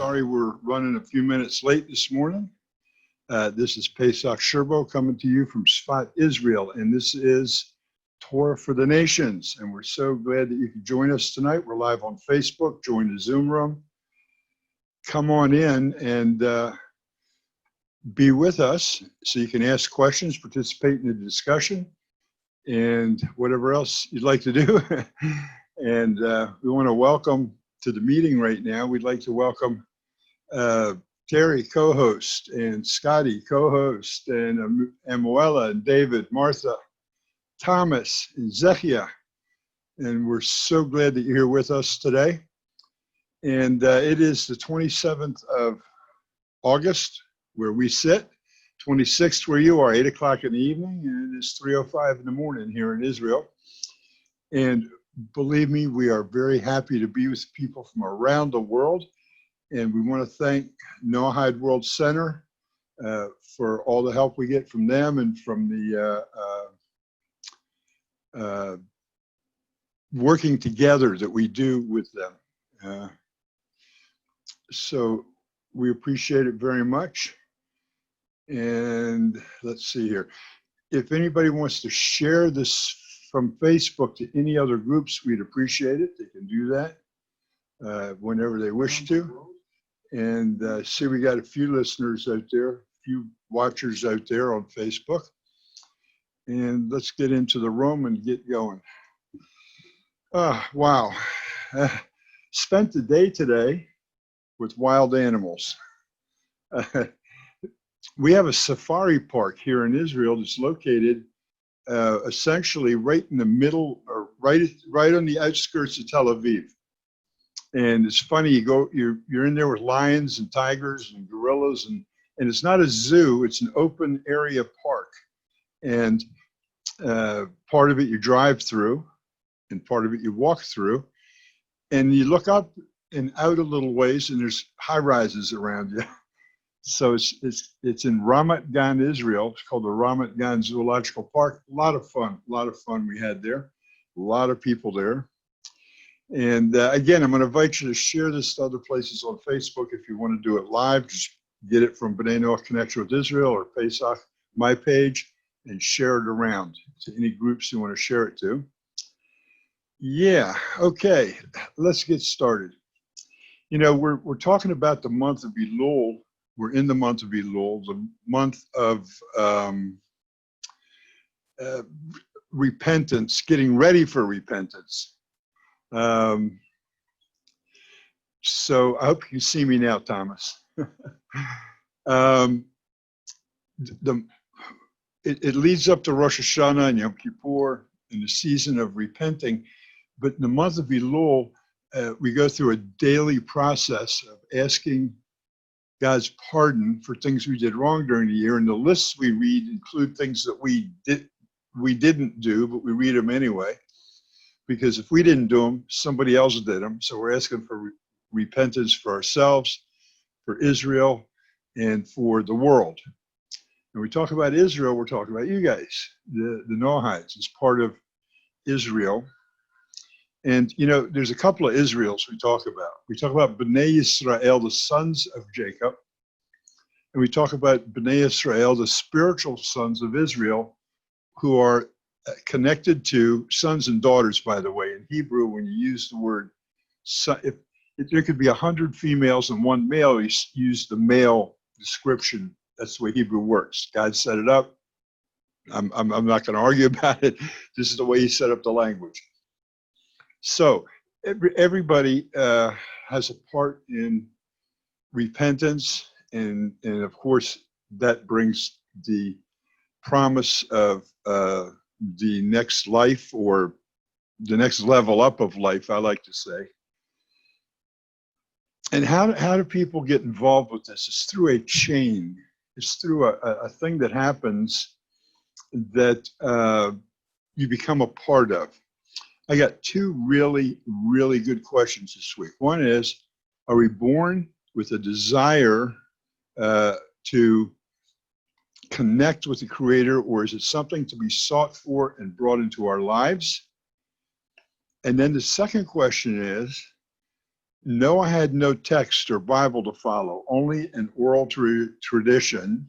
sorry we're running a few minutes late this morning. This is Pesach Sherbow coming to you from Sfat, Israel, and this is Torah for the Nations. And we're so glad that you can join us tonight. We're live on Facebook. Join the Zoom room. Come on in and be with us so you can ask questions, participate in the discussion, and whatever else you'd like to do. And we want to welcome to the meeting right now. We'd like to welcome Terry, co-host, and Scotty, co-host, and Amuela, and David, Martha, Thomas, and Zechia. And we're so glad that you're here with us today. And it is the 27th of August where we sit, 26th where you are, 8 o'clock in the evening, and it is 3:05 in the morning here in Israel. And believe me, we are very happy to be with people from around the world. And we want to thank Noahide World Center for all the help we get from them and from the working together that we do with them. So we appreciate it very much. And let's see here. If anybody wants to share this from Facebook to any other groups, we'd appreciate it. They can do that whenever they wish to. And see, we got a few listeners out there, a few watchers out there on Facebook. And let's get into the room and get going. Wow. Spent the day today with wild animals. We have a safari park here in Israel that's located essentially right in the middle, or right on the outskirts of Tel Aviv. And it's funny, you're in there with lions and tigers and gorillas, and it's not a zoo, it's an open area park. And part of it you drive through, and part of it you walk through, and you look up and out a little ways, and there's high rises around you. So it's in Ramat Gan, Israel. It's called the Ramat Gan Zoological Park. A lot of fun we had there. A lot of people there. And again, I'm going to invite you to share this to other places on Facebook. If you want to do it live, just get it from B'nai Noach Connection with Israel or Pesach, my page, and share it around to any groups you want to share it to. Yeah, okay, let's get started. You know, we're talking about the month of Elul. We're in the month of Elul, the month of repentance, getting ready for repentance. So I hope you can see me now, Thomas. It leads up to Rosh Hashanah and Yom Kippur in the season of repenting. But in the month of Elul, we go through a daily process of asking God's pardon for things we did wrong during the year, and the lists we read include things that we didn't do, but we read them anyway, because if we didn't do them, somebody else did them. So we're asking for repentance for ourselves, for Israel, and for the world. And we talk about Israel, we're talking about you guys, the Noahides, as part of Israel. And, you know, there's a couple of Israels we talk about. We talk about B'nai Yisrael, the sons of Jacob. And we talk about B'nai Yisrael, the spiritual sons of Israel, who are connected to sons and daughters, by the way. In Hebrew, when you use the word son, if there could be 100 females and one male, you use the male description. That's the way Hebrew works. God set it up. I'm not going to argue about it. This is the way he set up the language. So everybody has a part in repentance, and of course that brings the promise of the next life, or the next level up of life, I like to say. And how do people get involved with this? It's through a chain. It's through a thing that happens that you become a part of. I got two really, really good questions this week. One is, are we born with a desire to connect with the Creator, or is it something to be sought for and brought into our lives? And then the second question is, Noah had no text or Bible to follow, only an oral tradition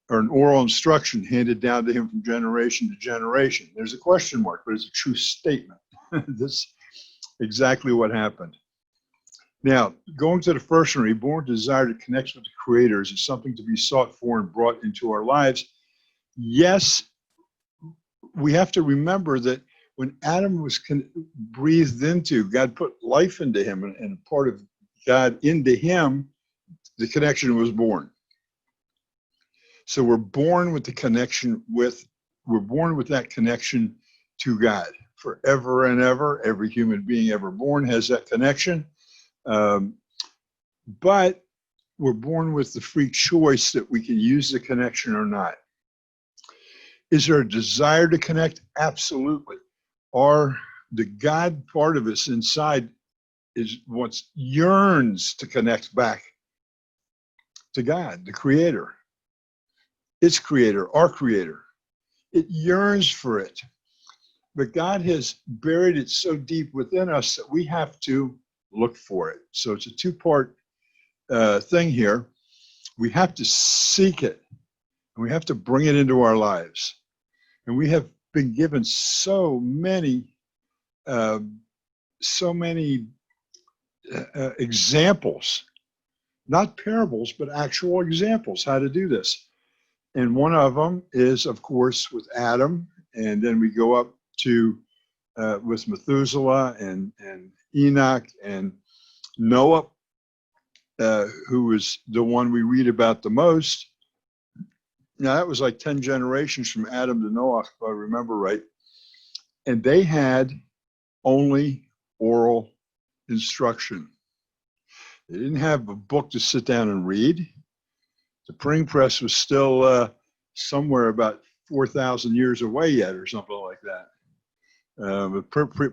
or an oral instruction handed down to him from generation to generation. There's a question mark, but it's a true statement. That's exactly what happened. Now, going to the first one, reborn desire to connect with the Creator is something to be sought for and brought into our lives. Yes, we have to remember that when Adam was breathed into, God put life into him, and a part of God into him, the connection was born. So we're born with the connection we're born with that connection to God forever and ever. Every human being ever born has that connection. But we're born with the free choice that we can use the connection or not. Is there a desire to connect? Absolutely. Or the God part of us inside is what yearns to connect back to God, the Creator, its Creator, our Creator. It yearns for it. But God has buried it so deep within us that we have to look for it. So it's a two-part thing here. We have to seek it, and we have to bring it into our lives. And we have been given so many examples, not parables, but actual examples how to do this. And one of them is, of course, with Adam, and then we go up to with Methuselah and Enoch and Noah, who was the one we read about the most. Now, that was like 10 generations from Adam to Noah, if I remember right. And they had only oral instruction. They didn't have a book to sit down and read. The printing press was still somewhere about 4,000 years away yet, or something like that. The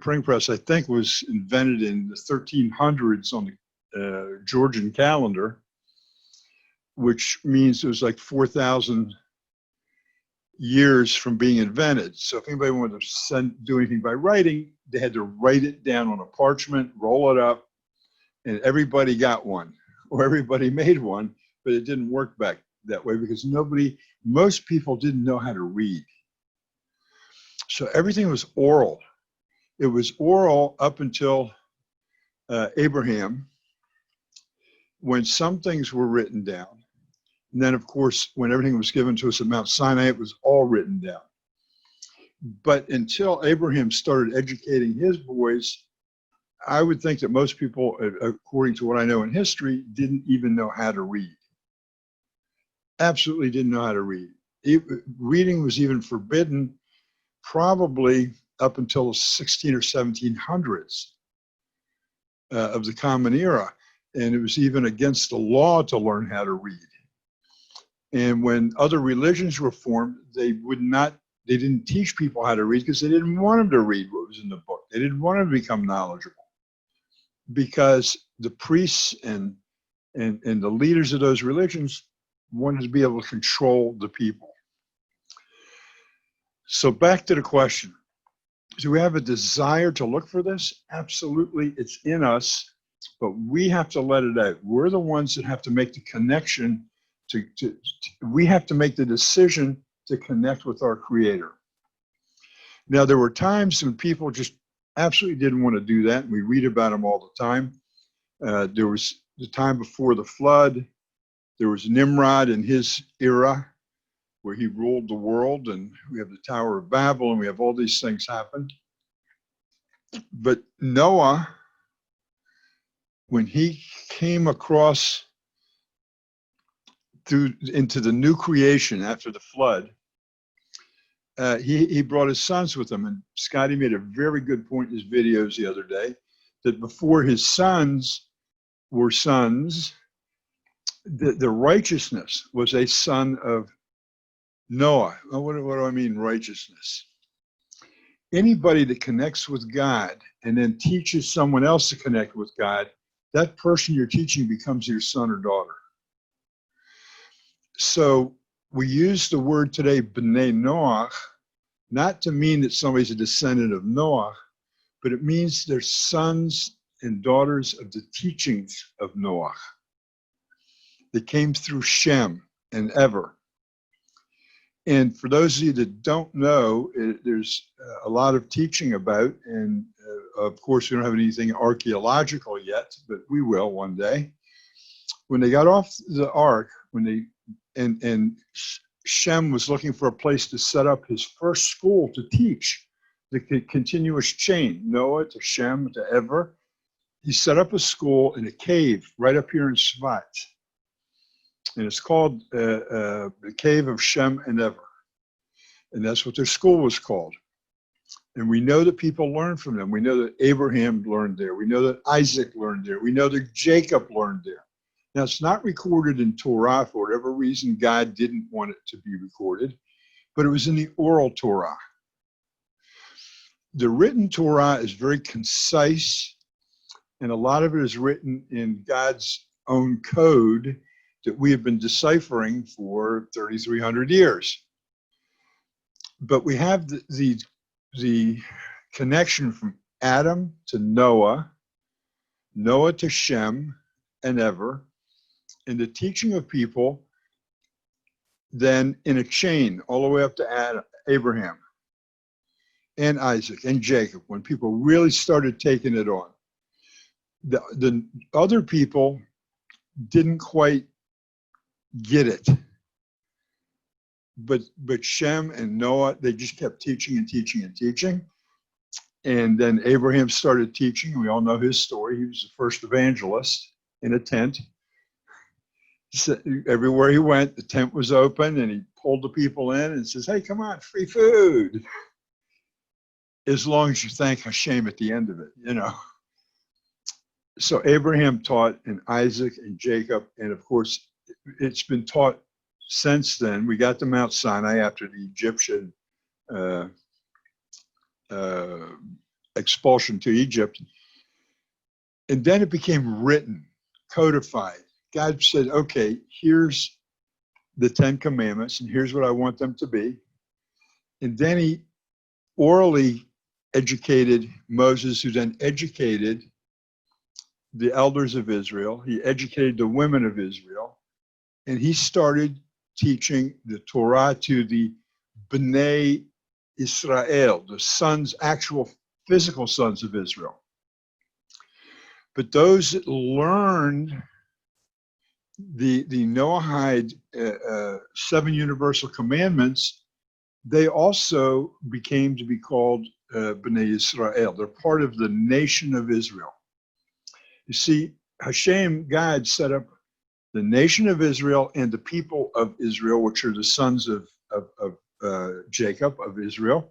printing press, I think, was invented in the 1300s on the Georgian calendar, which means it was like 4,000 years from being invented. So if anybody wanted to do anything by writing, they had to write it down on a parchment, roll it up, and everybody got one, or everybody made one, but it didn't work back that way because most people didn't know how to read. So everything was oral. It was oral up until Abraham, when some things were written down. And then, of course, when everything was given to us at Mount Sinai, it was all written down. But until Abraham started educating his boys, I would think that most people, according to what I know in history, didn't even know how to read. Absolutely didn't know how to read. Reading was even forbidden probably up until the 16 or 1700s of the Common Era. And it was even against the law to learn how to read. And when other religions were formed, they didn't teach people how to read because they didn't want them to read what was in the book. They didn't want them to become knowledgeable, because the priests and the leaders of those religions wanted to be able to control the people. So back to the question. Do we have a desire to look for this? Absolutely, it's in us, but we have to let it out. We're the ones that have to make the connection. We have to make the decision to connect with our Creator. Now, there were times when people just absolutely didn't want to do that, and we read about them all the time. There was the time before the flood. There was Nimrod in his era, where he ruled the world, and we have the Tower of Babel, and we have all these things happen. But Noah, when he came across into the new creation after the flood, he brought his sons with him. And Scotty made a very good point in his videos the other day, that before his sons were sons, the righteousness was a son of Noah. What do I mean, righteousness? Anybody that connects with God and then teaches someone else to connect with God, that person you're teaching becomes your son or daughter. So we use the word today, B'nai Noach, not to mean that somebody's a descendant of Noah, but it means they're sons and daughters of the teachings of Noah that came through Shem and Ever. And for those of you that don't know, there's a lot of teaching about, and of course we don't have anything archaeological yet, but we will one day. When they got off the ark, and Shem was looking for a place to set up his first school to teach the continuous chain, Noah to Shem to Ever. He set up a school in a cave right up here in Svat. And it's called the Cave of Shem and Ever. And that's what their school was called. And we know that people learned from them. We know that Abraham learned there. We know that Isaac learned there. We know that Jacob learned there. Now, it's not recorded in Torah for whatever reason God didn't want it to be recorded, but it was in the oral Torah. The written Torah is very concise, and a lot of it is written in God's own code that we have been deciphering for 3,300 years. But we have the connection from Adam to Noah, Noah to Shem and Ever, and the teaching of people then in a chain all the way up to Abraham and Isaac and Jacob, when people really started taking it on. The other people didn't quite get it. But Shem and Noah, they just kept teaching and teaching and teaching. And then Abraham started teaching. We all know his story. He was the first evangelist in a tent. So everywhere he went, the tent was open, and he pulled the people in and says, hey, come on, free food. As long as you thank Hashem at the end of it, you know. So Abraham taught, and Isaac and Jacob, and of course, it's been taught since then. We got to Mount Sinai after the Egyptian expulsion to Egypt. And then it became written, codified. God said, okay, here's the 10 Commandments, and here's what I want them to be. And then he orally educated Moses, who then educated the elders of Israel. He educated the women of Israel. And he started teaching the Torah to the Bnei Israel, the sons, actual physical sons of Israel. But those that learned the Noahide 7 universal commandments, they also became to be called Bnei Israel. They're part of the nation of Israel. You see, Hashem, God, set up the nation of Israel and the people of Israel, which are the sons of Jacob, of Israel,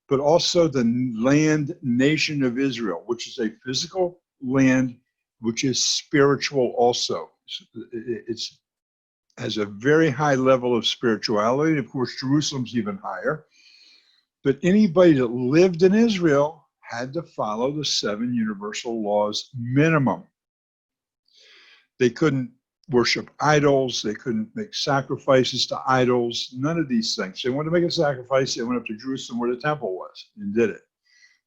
but also the land nation of Israel, which is a physical land, which is spiritual also. It has a very high level of spirituality. Of course, Jerusalem's even higher. But anybody that lived in Israel had to follow the 7 universal laws minimum. They couldn't worship idols. They couldn't make sacrifices to idols. None of these things. They wanted to make a sacrifice. They went up to Jerusalem where the temple was and did it.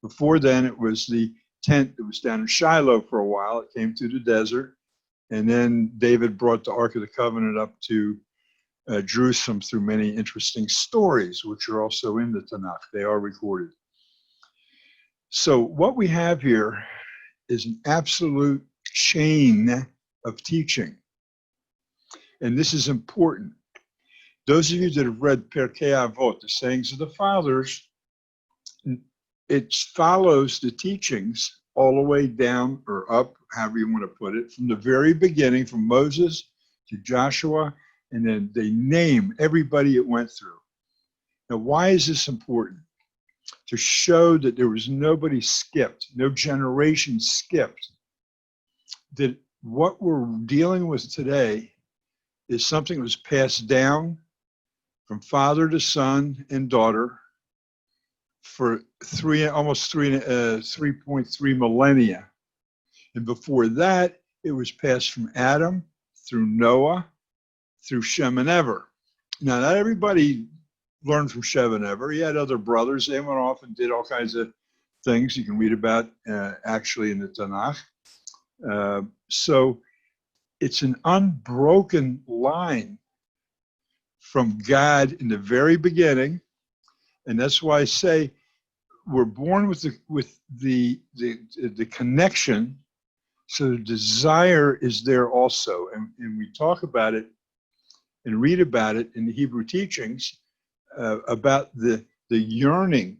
Before then, it was the tent that was down in Shiloh for a while. It came through the desert. And then David brought the Ark of the Covenant up to Jerusalem through many interesting stories, which are also in the Tanakh. They are recorded. So what we have here is an absolute chain of teaching. And this is important. Those of you that have read Pirkei Avot, the sayings of the fathers, it follows the teachings all the way down or up, however you want to put it, from the very beginning, from Moses to Joshua, and then they name everybody it went through. Now, why is this important? To show that there was nobody skipped, no generation skipped, that what we're dealing with today is something that was passed down from father to son and daughter for almost 3.3 millennia. And before that, it was passed from Adam through Noah, through Shem and Ever. Now, not everybody learned from Shem and Ever. He had other brothers. They went off and did all kinds of things you can read about actually in the Tanakh. So it's an unbroken line from God in the very beginning, and that's why I say we're born with the connection. So the desire is there also, and we talk about it and read about it in the Hebrew teachings about the yearning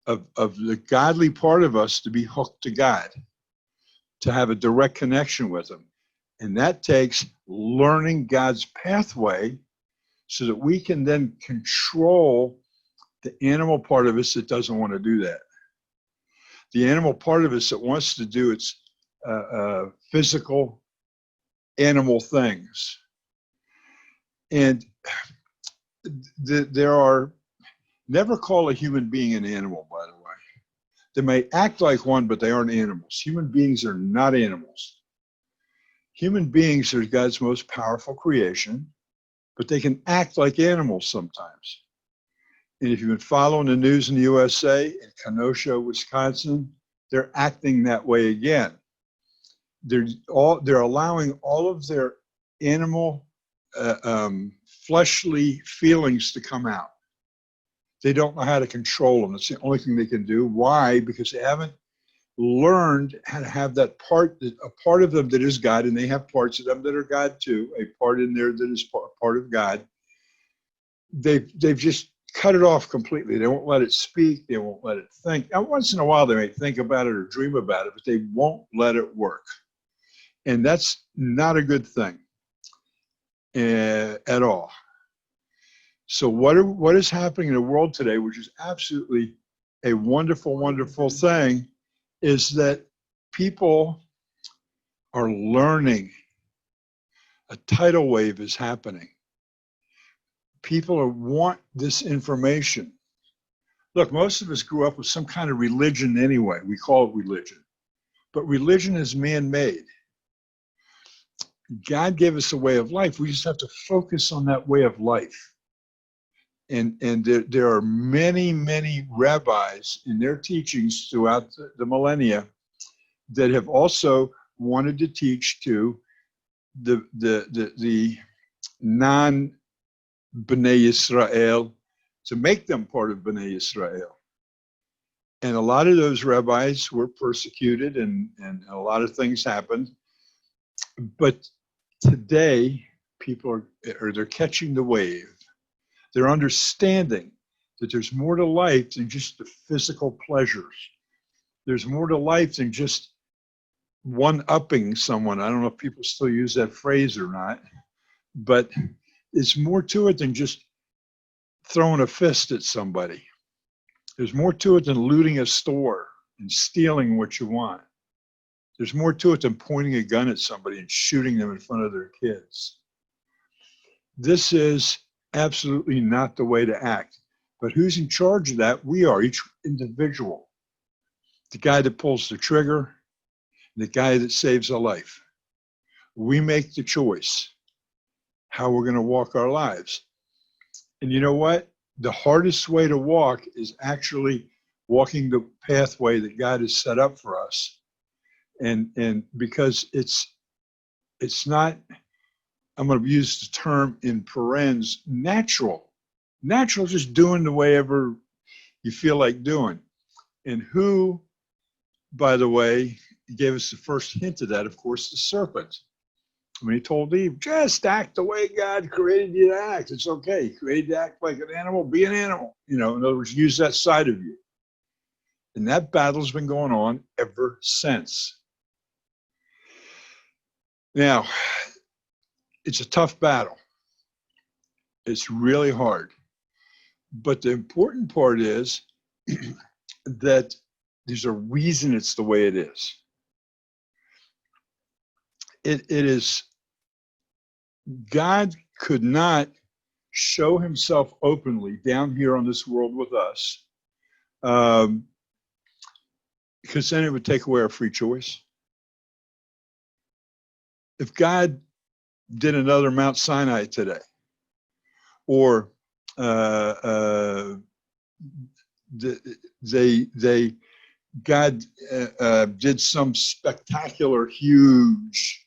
of the godly part of us to be hooked to God, to have a direct connection with Him. And that takes learning God's pathway so that we can then control the animal part of us that doesn't want to do that. The animal part of us that wants to do its physical animal things. And there are, never call a human being an animal, by the way. They may act like one, but they aren't animals. Human beings are not animals. Human beings are God's most powerful creation, but they can act like animals sometimes. And if you've been following the news in the USA, in Kenosha, Wisconsin, they're acting that way again. They're allowing all of their animal, fleshly feelings to come out. They don't know how to control them. It's the only thing they can do. Why? Because they haven't learned how to have that part, a part of them that is God, and they have parts of them that are God too, a part in there that is part of God. They've just cut it off completely. They won't let it speak. They won't let it think. Now, once in a while, they may think about it or dream about it, but they won't let it work. And that's not a good thing at all. So what is happening in the world today, which is absolutely a wonderful, wonderful thing, is that people are learning. A tidal wave is happening. People want this information. Look, most of us grew up with some kind of religion anyway. We call it religion. But religion is man-made. God gave us a way of life. We just have to focus on that way of life. And there are many, many rabbis in their teachings throughout the millennia that have also wanted to teach to the non-Bnei Yisrael, to make them part of Bnei Yisrael. And a lot of those rabbis were persecuted, and a lot of things happened. But today, people they're catching the wave. They're understanding that there's more to life than just the physical pleasures. There's more to life than just one-upping someone. I don't know if people still use that phrase or not, but it's more to it than just throwing a fist at somebody. There's more to it than looting a store and stealing what you want. There's more to it than pointing a gun at somebody and shooting them in front of their kids. This is absolutely not the way to act. But who's in charge of that? We are, each individual. The guy that pulls the trigger, the guy that saves a life. We make the choice how we're going to walk our lives. And you know what? The hardest way to walk is actually walking the pathway that God has set up for us. And because it's not, I'm going to use the term in parens, natural. Natural is just doing the way ever you feel like doing. And who, by the way, gave us the first hint of that? Of course, the serpent. When he told Eve, just act the way God created you to act. It's okay. He created you to act like an animal, be an animal. You know, in other words, use that side of you. And that battle's been going on ever since. Now, it's a tough battle. It's really hard. But the important part is that there's a reason it's the way it is. It is, God could not show himself openly down here on this world with us, because then it would take away our free choice. If God did another Mount Sinai today, or God did some spectacular, huge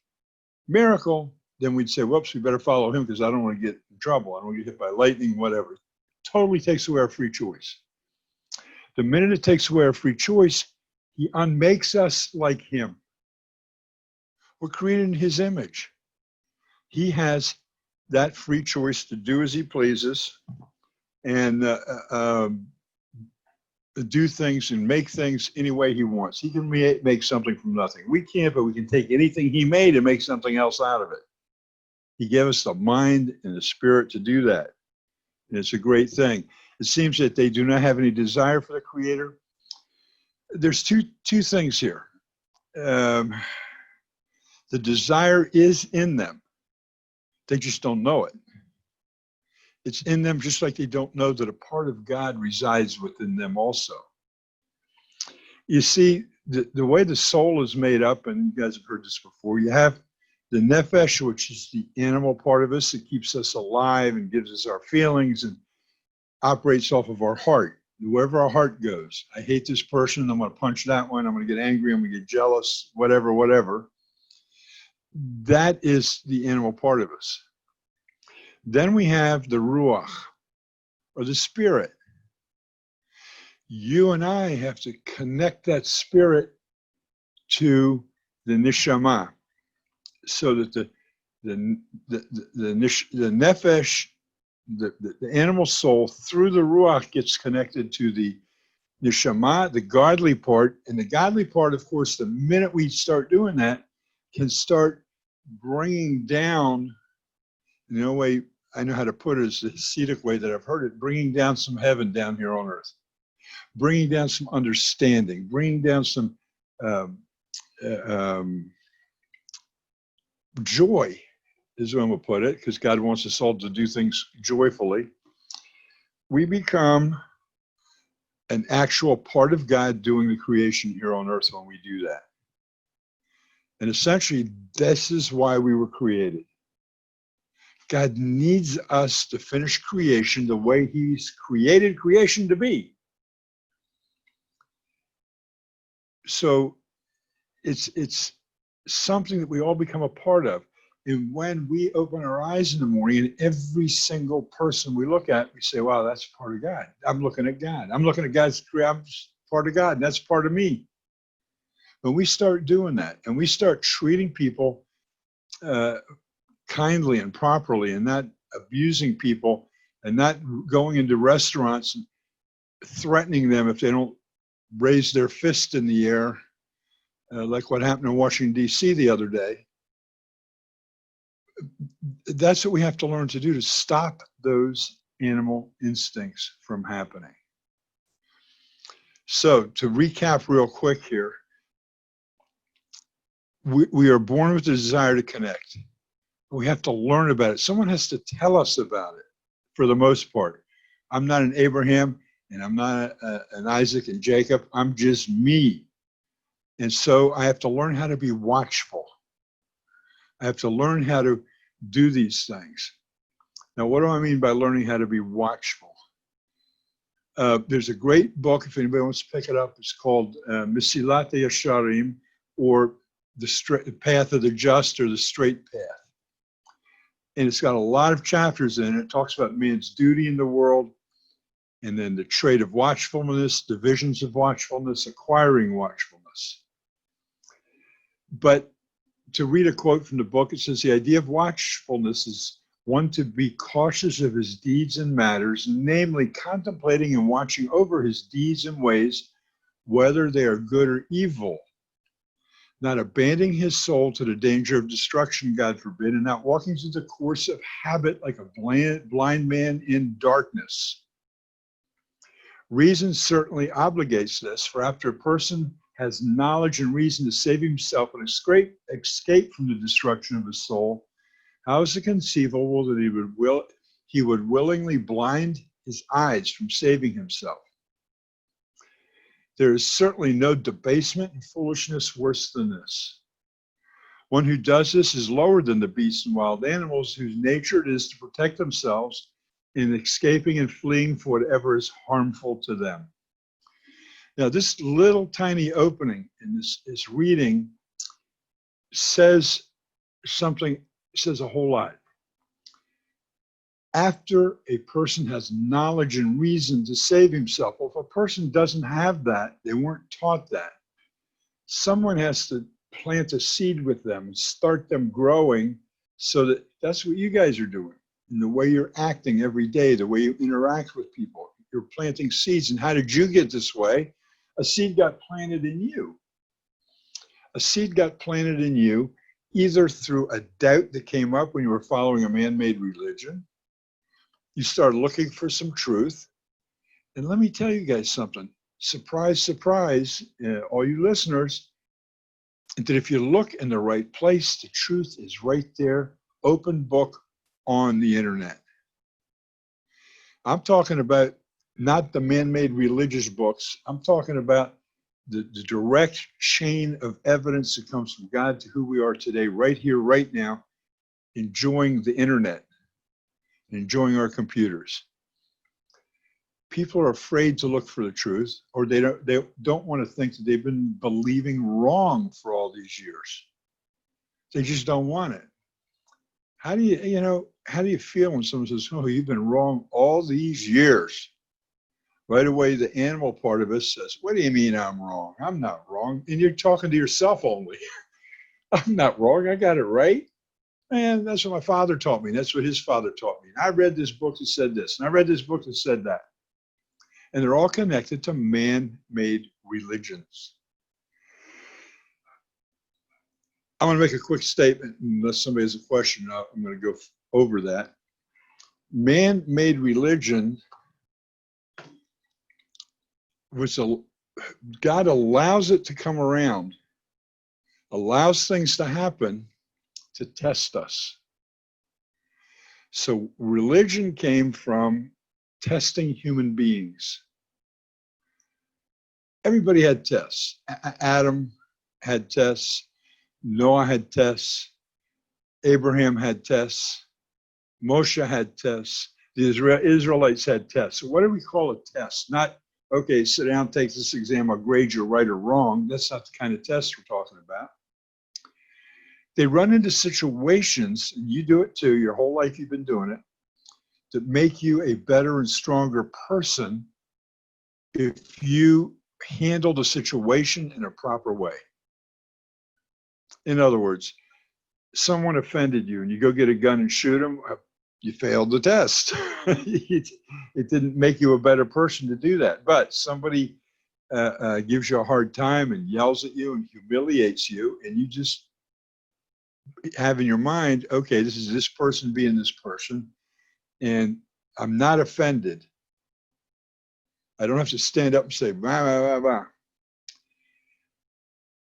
miracle, then we'd say, whoops, we better follow him because I don't want to get in trouble. I don't want to get hit by lightning, whatever. Totally takes away our free choice. The minute it takes away our free choice, he unmakes us like him. We're created in his image. He has that free choice to do as he pleases and do things and make things any way he wants. He can make something from nothing. We can't, but we can take anything he made and make something else out of it. He gave us the mind and the spirit to do that. And it's a great thing. It seems that they do not have any desire for the Creator. There's two things here. The desire is in them. They just don't know it. It's in them just like they don't know that a part of God resides within them also. You see, the way the soul is made up, and you guys have heard this before, you have the nefesh, which is the animal part of us that keeps us alive and gives us our feelings and operates off of our heart. Wherever our heart goes, I hate this person, I'm going to punch that one, I'm going to get angry, I'm going to get jealous, whatever. That is the animal part of us. Then we have the ruach, or the spirit. You and I have to connect that spirit to the neshama, so that the nefesh, the animal soul, through the ruach gets connected to the neshama, the godly part. And the godly part, of course, the minute we start doing that, can start bringing down, in a way I know how to put it, is the Hasidic way that I've heard it, bringing down some heaven down here on earth, bringing down some understanding, bringing down some joy, is what I'm going to put it, because God wants us all to do things joyfully. We become an actual part of God doing the creation here on earth when we do that. And essentially, this is why we were created. God needs us to finish creation the way he's created creation to be. So it's something that we all become a part of. And when we open our eyes in the morning, and every single person we look at, we say, wow, that's part of God. I'm looking at God. I'm looking at God's creation. I'm part of God, and that's part of me. When we start doing that, and we start treating people kindly and properly, and not abusing people, and not going into restaurants and threatening them if they don't raise their fist in the air, like what happened in Washington, D.C. the other day. That's what we have to learn to do, to stop those animal instincts from happening. So to recap real quick here, we are born with the desire to connect. We have to learn about it. Someone has to tell us about it, for the most part. I'm not an Abraham, and I'm not an Isaac and Jacob. I'm just me. And so I have to learn how to be watchful. I have to learn how to do these things. Now, what do I mean by learning how to be watchful? There's a great book, if anybody wants to pick it up. It's called Mesilat Yesharim, or the Path of the Just, or the Straight Path. And it's got a lot of chapters in it. It talks about man's duty in the world, and then the trait of watchfulness, divisions of watchfulness, acquiring watchfulness. But to read a quote from the book, it says, the idea of watchfulness is one to be cautious of his deeds and matters, namely contemplating and watching over his deeds and ways, whether they are good or evil, not abandoning his soul to the danger of destruction, God forbid, and not walking through the course of habit like a blind man in darkness. Reason certainly obligates this, for after a person has knowledge and reason to save himself and escape from the destruction of his soul, how is it conceivable that he would willingly blind his eyes from saving himself? There is certainly no debasement and foolishness worse than this. One who does this is lower than the beasts and wild animals, whose nature it is to protect themselves in escaping and fleeing for whatever is harmful to them. Now, this little tiny opening in this reading says something, says a whole lot. After a person has knowledge and reason to save himself, well, if a person doesn't have that, they weren't taught that, someone has to plant a seed with them and start them growing, so that that's what you guys are doing. And the way you're acting every day, the way you interact with people, you're planting seeds. And how did you get this way? A seed got planted in you. A seed got planted in you either through a doubt that came up when you were following a man-made religion. You started looking for some truth. And let me tell you guys something. Surprise, surprise, all you listeners, that if you look in the right place, the truth is right there, open book on the internet. I'm talking about not the man-made religious books. I'm talking about the direct chain of evidence that comes from God to who we are today, right here, right now, enjoying the internet, enjoying our computers. People are afraid to look for the truth, or they don't want to think that they've been believing wrong for all these years. They just don't want it. How do you feel when someone says, "Oh, you've been wrong all these years"? Right away, the animal part of us says, "What do you mean I'm wrong? I'm not wrong." And you're talking to yourself only. I'm not wrong. I got it right. Man, that's what my father taught me. That's what his father taught me. And I read this book that said this, and I read this book that said that. And they're all connected to man-made religions. I want to make a quick statement, unless somebody has a question, I'm going to go over that. Man-made religion God allows it to come around, allows things to happen to test us. So religion came from testing human beings. Everybody had tests. Adam had tests. Noah had tests. Abraham had tests. Moshe had tests. The Israelites had tests. So what do we call a test? Not, okay, sit down, take this exam, I'll grade you right or wrong. That's not the kind of test we're talking about. They run into situations, and you do it too, your whole life you've been doing it, that make you a better and stronger person if you handle the situation in a proper way. In other words, someone offended you and you go get a gun and shoot them, you failed the test. It didn't make you a better person to do that. But somebody gives you a hard time and yells at you and humiliates you, and you just have in your mind, okay, this is this person being this person, and I'm not offended. I don't have to stand up and say, blah, blah, blah, blah.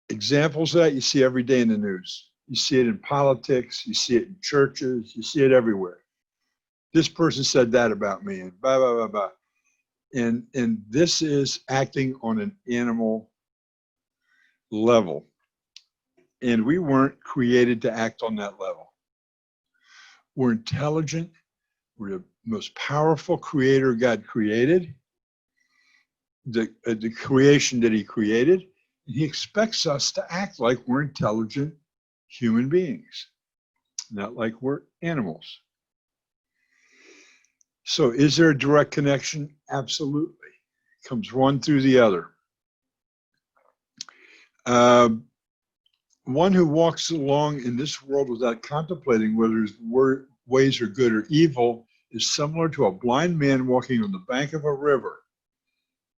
Examples of that you see every day in the news. You see it in politics, you see it in churches, you see it everywhere. This person said that about me, and blah, blah, blah, blah. And this is acting on an animal level. And we weren't created to act on that level. We're intelligent. We're the most powerful creator God created, the creation that he created. And he expects us to act like we're intelligent human beings, not like we're animals. So is there a direct connection? Absolutely. It comes one through the other. One who walks along in this world without contemplating whether his ways are good or evil is similar to a blind man walking on the bank of a river.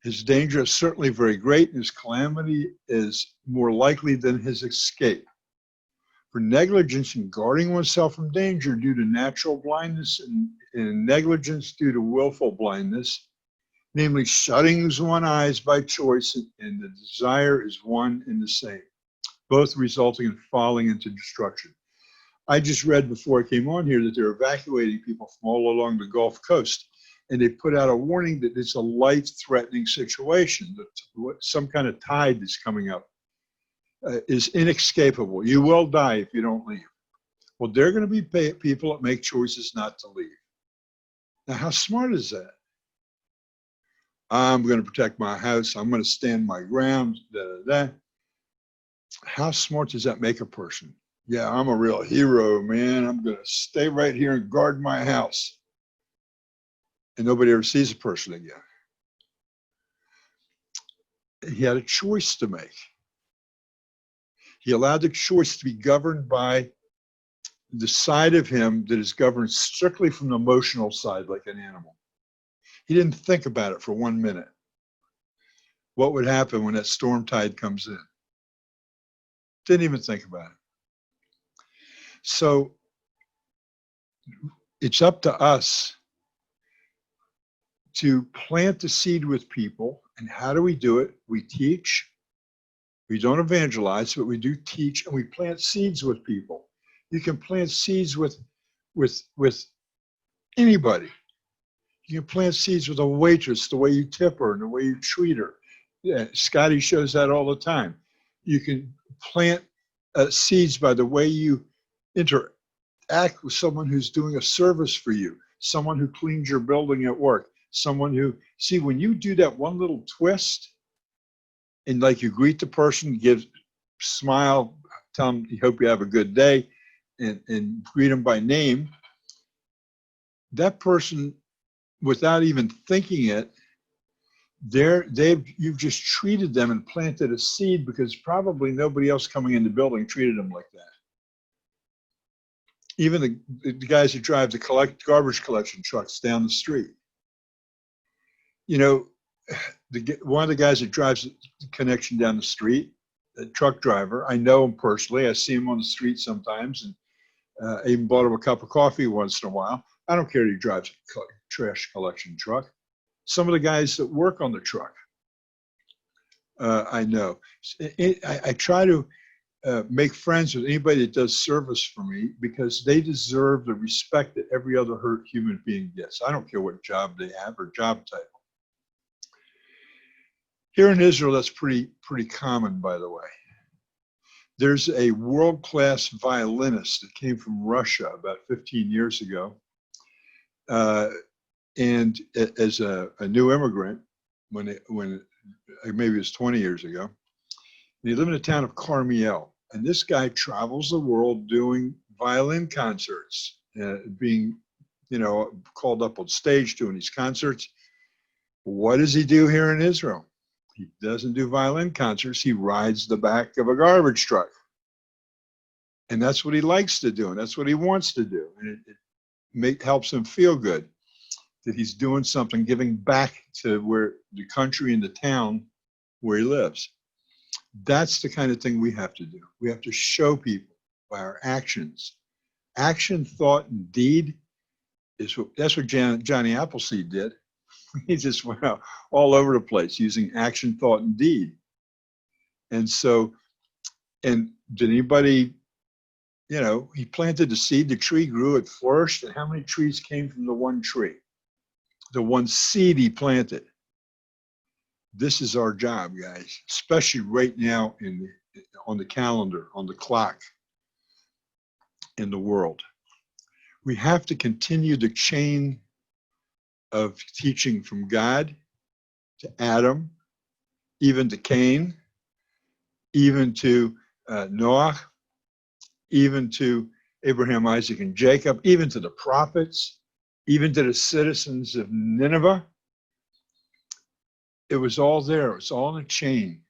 His danger is certainly very great, and his calamity is more likely than his escape. For negligence in guarding oneself from danger due to natural blindness and negligence due to willful blindness, namely shutting one's eyes by choice, and the desire is one and the same, both resulting in falling into destruction. I just read before I came on here that they're evacuating people from all along the Gulf Coast, and they put out a warning that it's a life-threatening situation, that some kind of tide that's coming up is inescapable. You will die if you don't leave. Well, there are going to be people that make choices not to leave. Now, how smart is that? I'm going to protect my house. I'm going to stand my ground. Da, da, da. How smart does that make a person? Yeah, I'm a real hero, man. I'm going to stay right here and guard my house. And nobody ever sees a person again. He had a choice to make. He allowed the choice to be governed by the side of him that is governed strictly from the emotional side, like an animal. He didn't think about it for 1 minute. What would happen when that storm tide comes in? Didn't even think about it. So it's up to us to plant the seed with people. And how do we do it? We teach. We don't evangelize, but we do teach, and we plant seeds with people. You can plant seeds with anybody. You can plant seeds with a waitress, the way you tip her and the way you treat her. Yeah, Scotty shows that all the time. You can plant seeds by the way you interact with someone who's doing a service for you, someone who cleans your building at work, someone who, see, when you do that one little twist, and like you greet the person, smile, tell them you hope you have a good day, and greet them by name, that person, without even thinking it, you've just treated them and planted a seed, because probably nobody else coming in the building treated them like that. Even the guys who drive the garbage collection trucks down the street. You know, one of the guys that drives the connection down the street, a truck driver, I know him personally. I see him on the street sometimes, and I even bought him a cup of coffee once in a while. I don't care if he drives a trash collection truck. Some of the guys that work on the truck, I know. I try to make friends with anybody that does service for me, because they deserve the respect that every other human being gets. I don't care what job they have or job title. Here in Israel, that's pretty common, by the way. There's a world-class violinist that came from Russia about 15 years ago. And as a new immigrant, when maybe it was 20 years ago, and he lived in the town of Carmiel. And this guy travels the world doing violin concerts, being, called up on stage doing these concerts. What does he do here in Israel? He doesn't do violin concerts. He rides the back of a garbage truck. And that's what he likes to do, and that's what he wants to do. And it helps him feel good that he's doing something, giving back to where the country and the town where he lives. That's the kind of thing we have to do. We have to show people by our actions. Action, thought, and deed that's what Johnny Appleseed did. He just went out all over the place using action, thought, and deed. And so, and did anybody, he planted the seed, the tree grew, it flourished, and how many trees came from the one tree? The one seed he planted. This is our job, guys, especially right now on the calendar, on the clock in the world. We have to continue the chain of teaching from God to Adam, even to Cain, even to Noah, even to Abraham, Isaac, and Jacob, even to the prophets, even to the citizens of Nineveh. It was all there. It was all in a chain.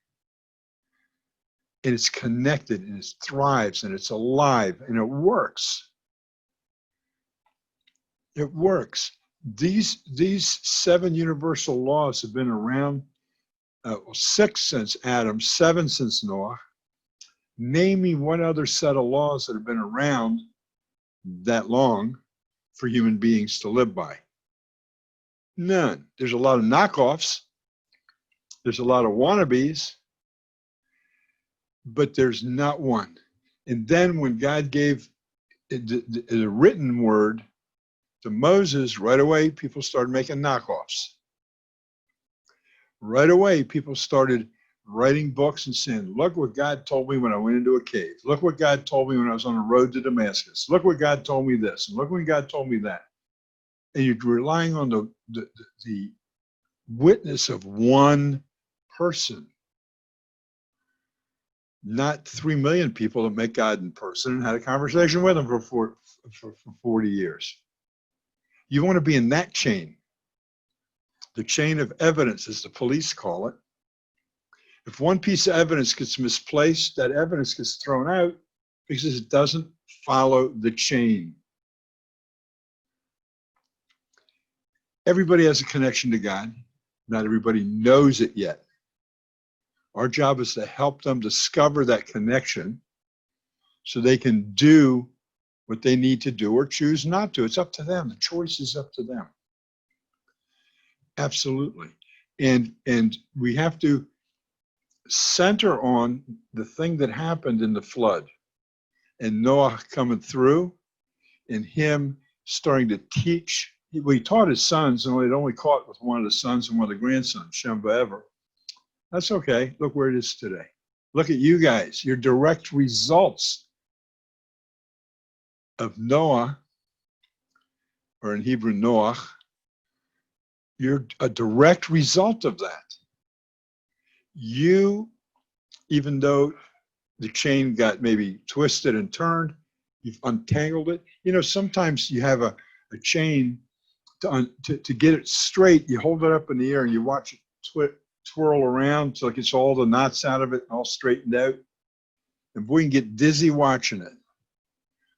And it's connected, and it thrives, and it's alive, and it works. It works. These 7 universal laws have been around, 6 since Adam, 7 since Noah. Name me one other set of laws that have been around that long for human beings to live by. None. There's a lot of knockoffs. There's a lot of wannabes, but there's not one. And then when God gave the written word to Moses, right away, people started making knockoffs. Right away, people started writing books and saying, look what God told me when I went into a cave. Look what God told me when I was on the road to Damascus. Look what God told me this. And look when God told me that. And you're relying on the witness of one person, not 3 million people that met God in person and had a conversation with him for 40 years. You want to be in that chain, the chain of evidence, as the police call it. If one piece of evidence gets misplaced, that evidence gets thrown out because it doesn't follow the chain. Everybody has a connection to God. Not everybody knows it yet. Our job is to help them discover that connection so they can do what they need to do or choose not to. It's up to them. The choice is up to them. Absolutely. And we have to center on the thing that happened in the flood and Noah coming through and him starting to teach. Well, he taught his sons, and it only caught with one of the sons and one of the grandsons, Shem Va'ever. That's okay. Look where it is today. Look at you guys. You're direct results of Noah, or in Hebrew, Noach. You're a direct result of that. You, even though the chain got maybe twisted and turned, you've untangled it. You know, sometimes you have a chain to get it straight. You hold it up in the air and you watch it twirl around till it gets all the knots out of it and all straightened out. And we can get dizzy watching it.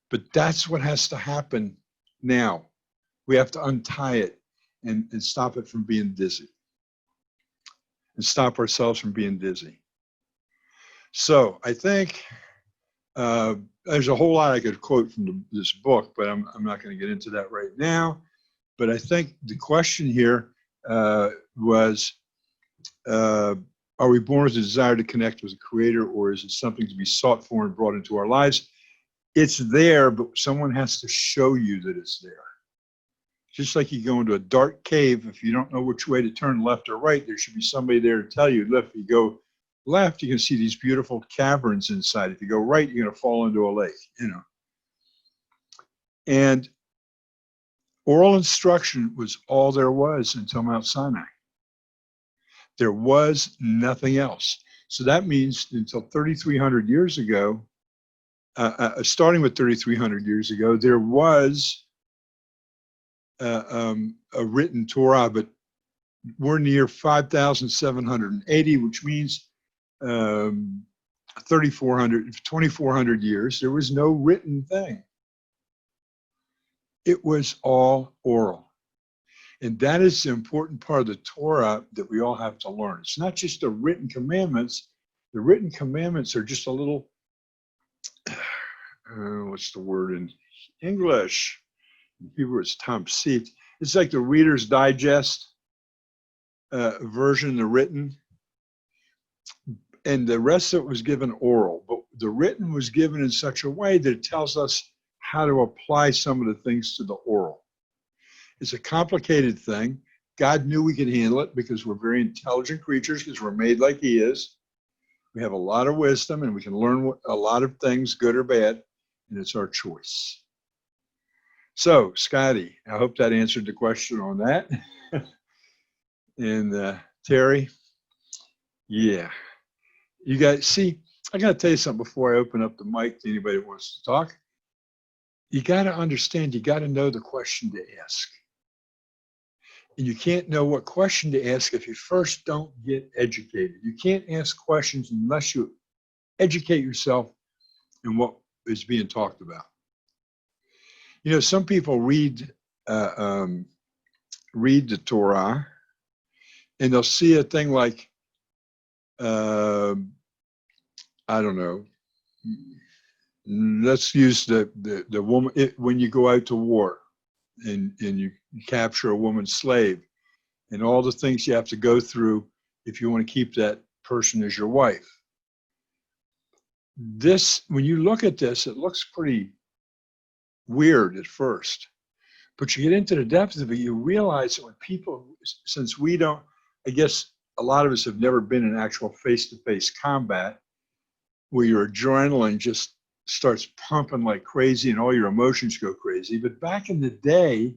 But that's what has to happen now. We have to untie it and stop it from being dizzy. And stop ourselves from being dizzy. So I think there's a whole lot I could quote from this book, but I'm not going to get into that right now. But I think the question here was, are we born with a desire to connect with the Creator, or is it something to be sought for and brought into our lives? It's there, but someone has to show you that it's there. Just like you go into a dark cave, if you don't know which way to turn, left or right, there should be somebody there to tell you. If you go left, you can see these beautiful caverns inside. If you go right, you're going to fall into a lake, you know. And oral instruction was all there was until Mount Sinai. There was nothing else. So that means until 3,300 years ago, starting with 3,300 years ago, there was a written Torah, but we're near 5,780, which means 2,400 years. There was no written thing. It was all oral. And that is the important part of the Torah that we all have to learn. It's not just the written commandments. The written commandments are just a little, what's the word in English? In Hebrew, it's tamsit. It's like the Reader's Digest version, the written. And the rest of it was given oral. But the written was given in such a way that it tells us how to apply some of the things to the oral. It's a complicated thing. God knew we could handle it because we're very intelligent creatures, because we're made like He is. We have a lot of wisdom and we can learn a lot of things, good or bad, and it's our choice. So, Scotty, I hope that answered the question on that. And Terry, yeah. You guys, see, I got to tell you something before I open up the mic to anybody who wants to talk. You got to understand, you got to know the question to ask. And you can't know what question to ask if you first don't get educated. You can't ask questions unless you educate yourself in what is being talked about. You know, some people read the Torah, and they'll see a thing like, I don't know, let's use the woman, when you go out to war and you capture a woman slave, and all the things you have to go through if you want to keep that person as your wife. This, when you look at this, it looks pretty weird at first, but you get into the depths of it, you realize that when people, since we don't, I guess a lot of us have never been in actual face-to-face combat where your adrenaline just starts pumping like crazy and all your emotions go crazy. But back in the day,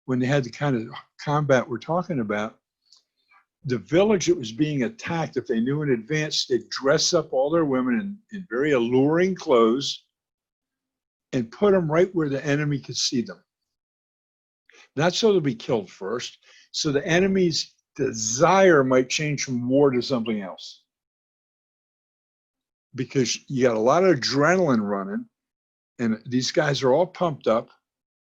when they had the kind of combat we're talking about, the village that was being attacked, if they knew in advance, they'd dress up all their women in very alluring clothes and put them right where the enemy could see them. Not so they'll be killed first, so the enemy's desire might change from war to something else. Because you got a lot of adrenaline running, and these guys are all pumped up,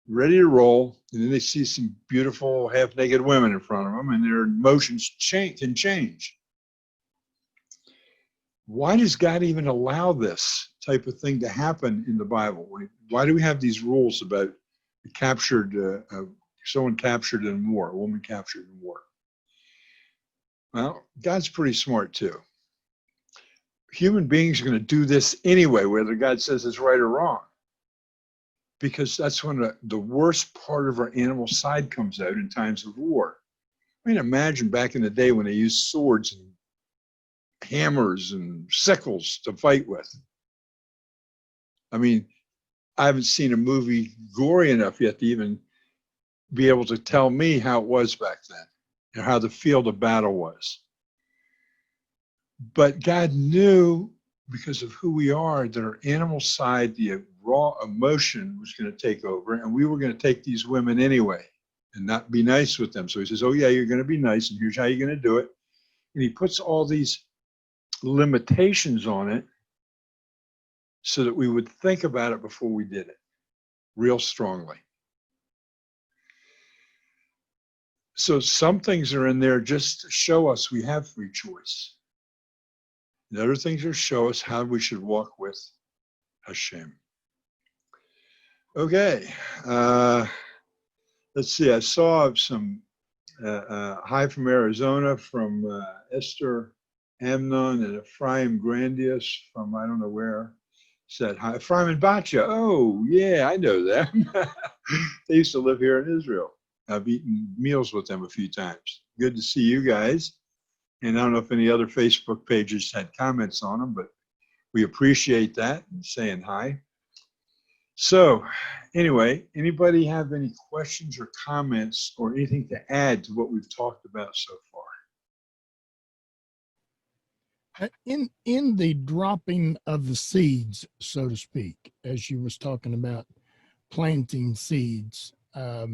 ready to roll, and then they see some beautiful half-naked women in front of them, and their emotions can change. Why does God even allow this type of thing to happen in the Bible? Why do we have these rules about someone captured in war, a woman captured in war? Well, God's pretty smart too. Human beings are going to do this anyway, whether God says it's right or wrong. Because that's when the worst part of our animal side comes out in times of war. I mean, imagine back in the day when they used swords and hammers and sickles to fight with. I mean, I haven't seen a movie gory enough yet to even be able to tell me how it was back then and how the field of battle was. But God knew, because of who we are, that our animal side, the raw emotion, was going to take over, and we were going to take these women anyway and not be nice with them. So he says, oh yeah, you're going to be nice, and here's how you're going to do it. And he puts all these limitations on it so that we would think about it before we did it real strongly. So some things are in there just to show us we have free choice. The other things are show us how we should walk with Hashem. Okay, let's see. I saw some hi from Arizona from Esther Amnon and Ephraim Grandius from I don't know where. Said hi, Ephraim and Batya. Oh yeah, I know them. They used to live here in Israel. I've eaten meals with them a few times. Good to see you guys. And I don't know if any other Facebook pages had comments on them, but we appreciate that and saying hi. So anyway, anybody have any questions or comments or anything to add to what we've talked about so far? In the dropping of the seeds, so to speak, as you was talking about planting seeds, how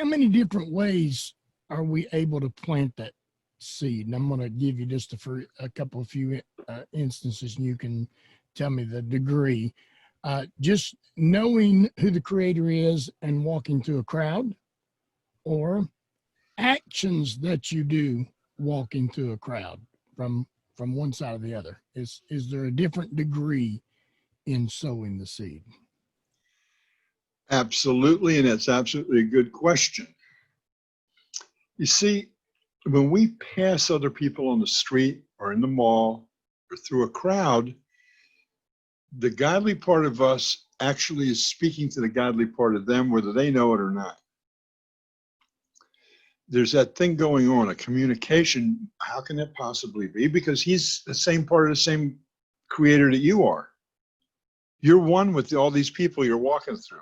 many different ways are we able to plant that seed? And I'm going to give you just a couple of few instances, and you can tell me the degree. Just knowing who the Creator is and walking through a crowd, or actions that you do walking through a crowd from one side or the other. Is there a different degree in sowing the seed? Absolutely, and that's absolutely a good question. You see, when we pass other people on the street or in the mall or through a crowd, the godly part of us actually is speaking to the godly part of them, whether they know it or not. There's that thing going on, a communication. How can that possibly be? Because he's the same part of the same Creator that you are. You're one with all these people you're walking through.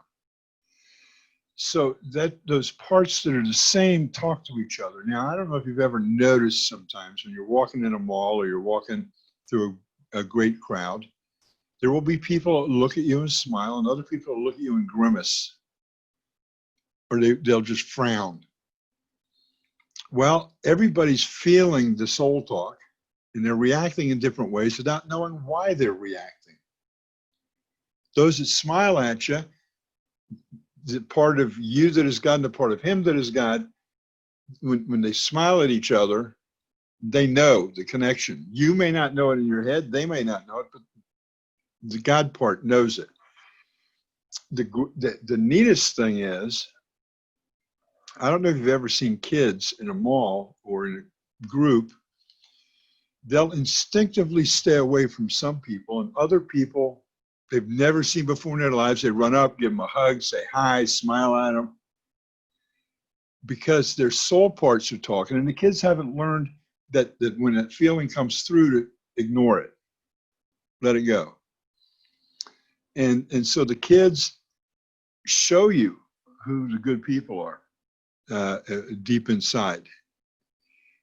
So that those parts that are the same talk to each other. Now, I don't know if you've ever noticed sometimes when you're walking in a mall or you're walking through a great crowd, there will be people that look at you and smile, and other people will look at you and grimace, or they'll just frown. Well, everybody's feeling the soul talk, and they're reacting in different ways without knowing why they're reacting. Those that smile at you, the part of you that is God and the part of him that is God, when they smile at each other, they know the connection. You may not know it in your head, they may not know it, but the God part knows it. The neatest thing is, I don't know if you've ever seen kids in a mall or in a group, they'll instinctively stay away from some people, and other people they've never seen before in their lives, they run up, give them a hug, say hi, smile at them, because their soul parts are talking, and the kids haven't learned that when that feeling comes through, to ignore it, let it go. And so the kids show you who the good people are. deep inside.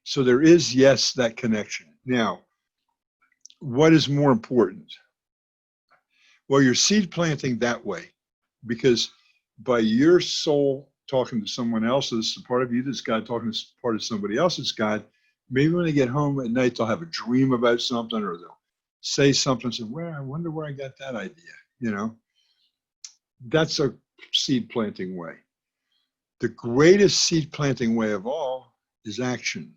So there is, yes, that connection. Now, what is more important? Well, you're seed planting that way, because by your soul talking to someone else, this is a part of you that's God talking to part of somebody else's God, maybe when they get home at night, they'll have a dream about something, or they'll say something, say, well, I wonder where I got that idea, you know? That's a seed planting way. The greatest seed planting way of all is action.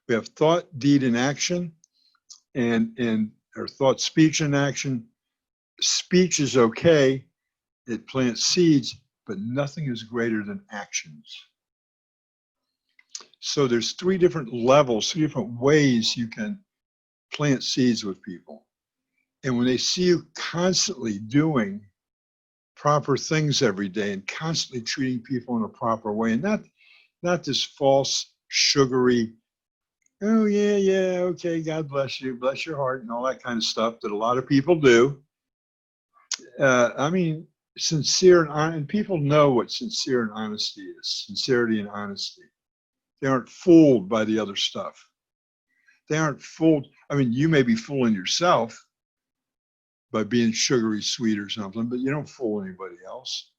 We have thought, deed, and action, and or thought, speech, and action. Speech is okay. It plants seeds, but nothing is greater than actions. So there's three different levels, three different ways you can plant seeds with people. And when they see you constantly doing proper things every day and constantly treating people in a proper way, and not this false, sugary, oh, yeah, okay, God bless you, bless your heart, and all that kind of stuff that a lot of people do. I mean, sincere and people know what sincere and honesty is, sincerity and honesty. They aren't fooled by the other stuff. They aren't fooled. I mean, you may be fooling yourself by being sugary sweet or something, but you don't fool anybody else.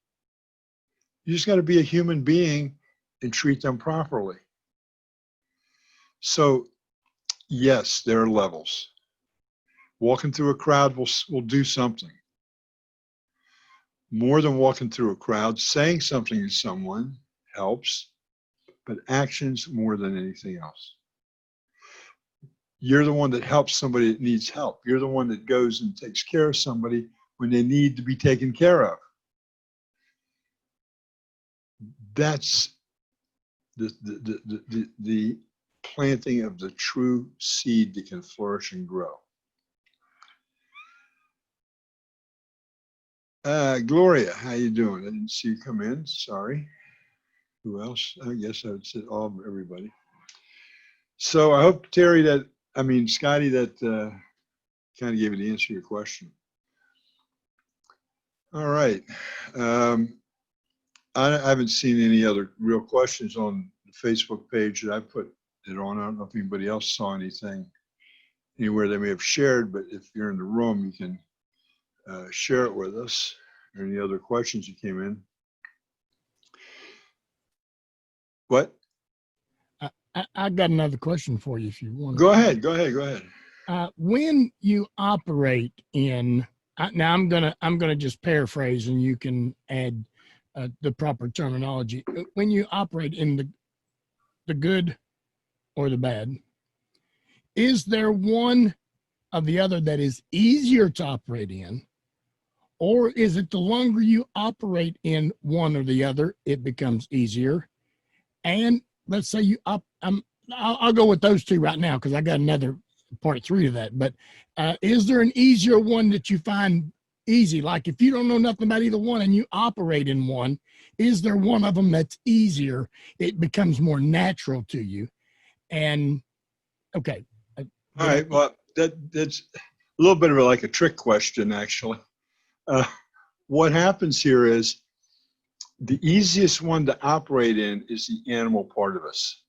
You just got to be a human being and treat them properly. So, yes, there are levels. Walking through a crowd will do something. More than walking through a crowd, saying something to someone helps, but actions more than anything else. You're the one that helps somebody that needs help. You're the one that goes and takes care of somebody when they need to be taken care of. That's the planting of the true seed that can flourish and grow. Gloria, how you doing? I didn't see you come in. Sorry. Who else? I guess I would say everybody. So I hope, Scotty, that kind of gave you the answer to your question. All right. I haven't seen any other real questions on the Facebook page that I put it on. I don't know if anybody else saw anything anywhere they may have shared, but if you're in the room, you can share it with us, or any other questions that came in. What? I got another question for you if you want. Go ahead. When you operate in, now I'm gonna just paraphrase, and you can add the proper terminology. When you operate in the good or the bad, is there one of the other that is easier to operate in, or is it the longer you operate in one or the other, it becomes easier? And let's say I'll go with those two right now, because I got another part 3 to that. But is there an easier one that you find easy? Like if you don't know nothing about either one and you operate in one, is there one of them that's easier? It becomes more natural to you. And okay. All right. Well, that's a little bit of like a trick question, actually. What happens here is the easiest one to operate in is the animal part of us.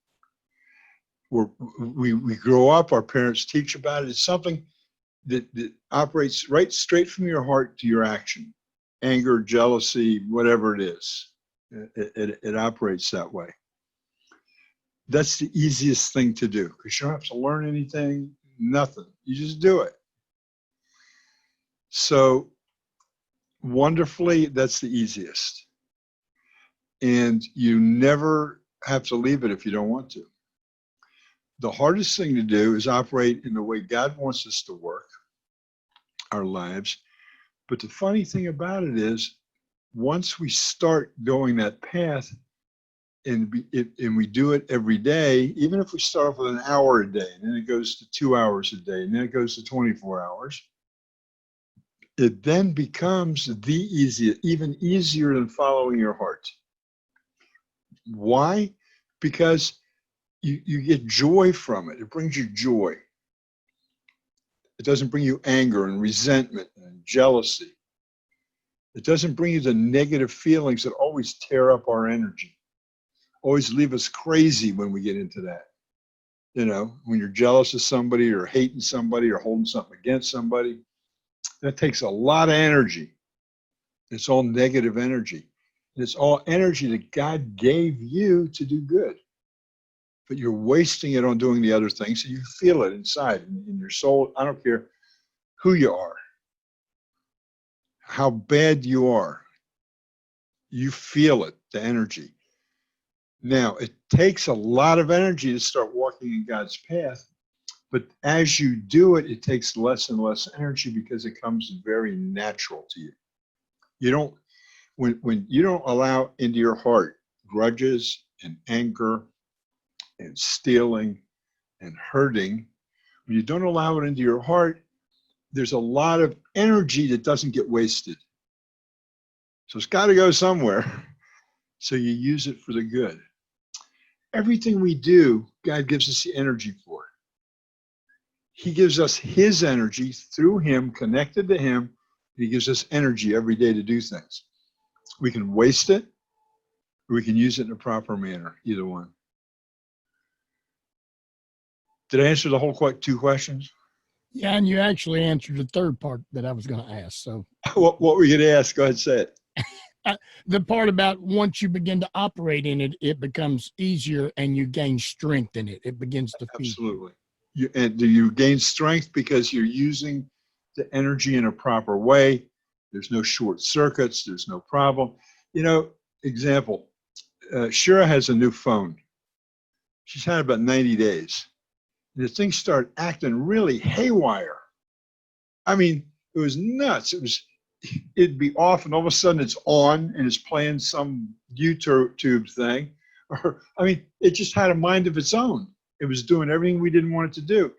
We grow up, our parents teach about it. It's something that operates right straight from your heart to your action. Anger, jealousy, whatever it is, it operates that way. That's the easiest thing to do, because you don't have to learn anything, nothing. You just do it. So wonderfully, that's the easiest. And you never have to leave it if you don't want to. The hardest thing to do is operate in the way God wants us to work our lives. But the funny thing about it is, once we start going that path and we do it every day, even if we start off with an hour a day, and then it goes to 2 hours a day, and then it goes to 24 hours, it then becomes even easier than following your heart. Why? Because you get joy from it. It brings you joy. It doesn't bring you anger and resentment and jealousy. It doesn't bring you the negative feelings that always tear up our energy, always leave us crazy when we get into that. You know, when you're jealous of somebody or hating somebody or holding something against somebody, that takes a lot of energy. It's all negative energy. And it's all energy that God gave you to do good. But you're wasting it on doing the other things, so you feel it inside in your soul. I don't care who you are, how bad you are. You feel it, the energy. Now, it takes a lot of energy to start walking in God's path, but as you do it, it takes less and less energy because it comes very natural to you. You don't, when you don't allow into your heart grudges and anger and stealing and hurting, when you don't allow it into your heart, there's a lot of energy that doesn't get wasted. So it's got to go somewhere. So you use it for the good. Everything we do, God gives us the energy for. He gives us his energy through him, connected to him. He gives us energy every day to do things. We can waste it, or we can use it in a proper manner, either one. Did I answer the whole two questions? Yeah, and you actually answered the third part that I was going to ask. So what were you going to ask? Go ahead, say it. The part about once you begin to operate in it, it becomes easier and you gain strength in it. It begins to feed. Absolutely. And you gain strength because you're using the energy in a proper way. There's no short circuits. There's no problem. You know, example, Shira has a new phone. She's had it about 90 days. And the thing started acting really haywire. I mean, it was nuts. It'd be off and all of a sudden it's on and it's playing some YouTube thing. Or, I mean, it just had a mind of its own. It was doing everything we didn't want it to do.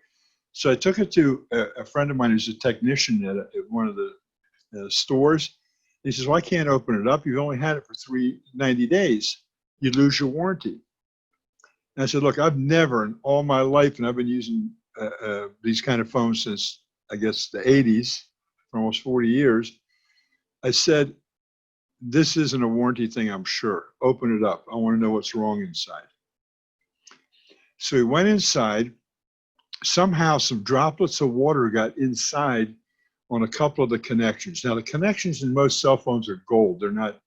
So I took it to a friend of mine who's a technician at one of the stores. He says, well, I can't open it up. You've only had it for 90 days. You lose your warranty. And I said, look, I've never in all my life, and I've been using these kind of phones since, I guess, the 80s, for almost 40 years. I said, this isn't a warranty thing, I'm sure. Open it up. I want to know what's wrong inside. So he went inside. Somehow some droplets of water got inside on a couple of the connections. Now, the connections in most cell phones are gold. They're not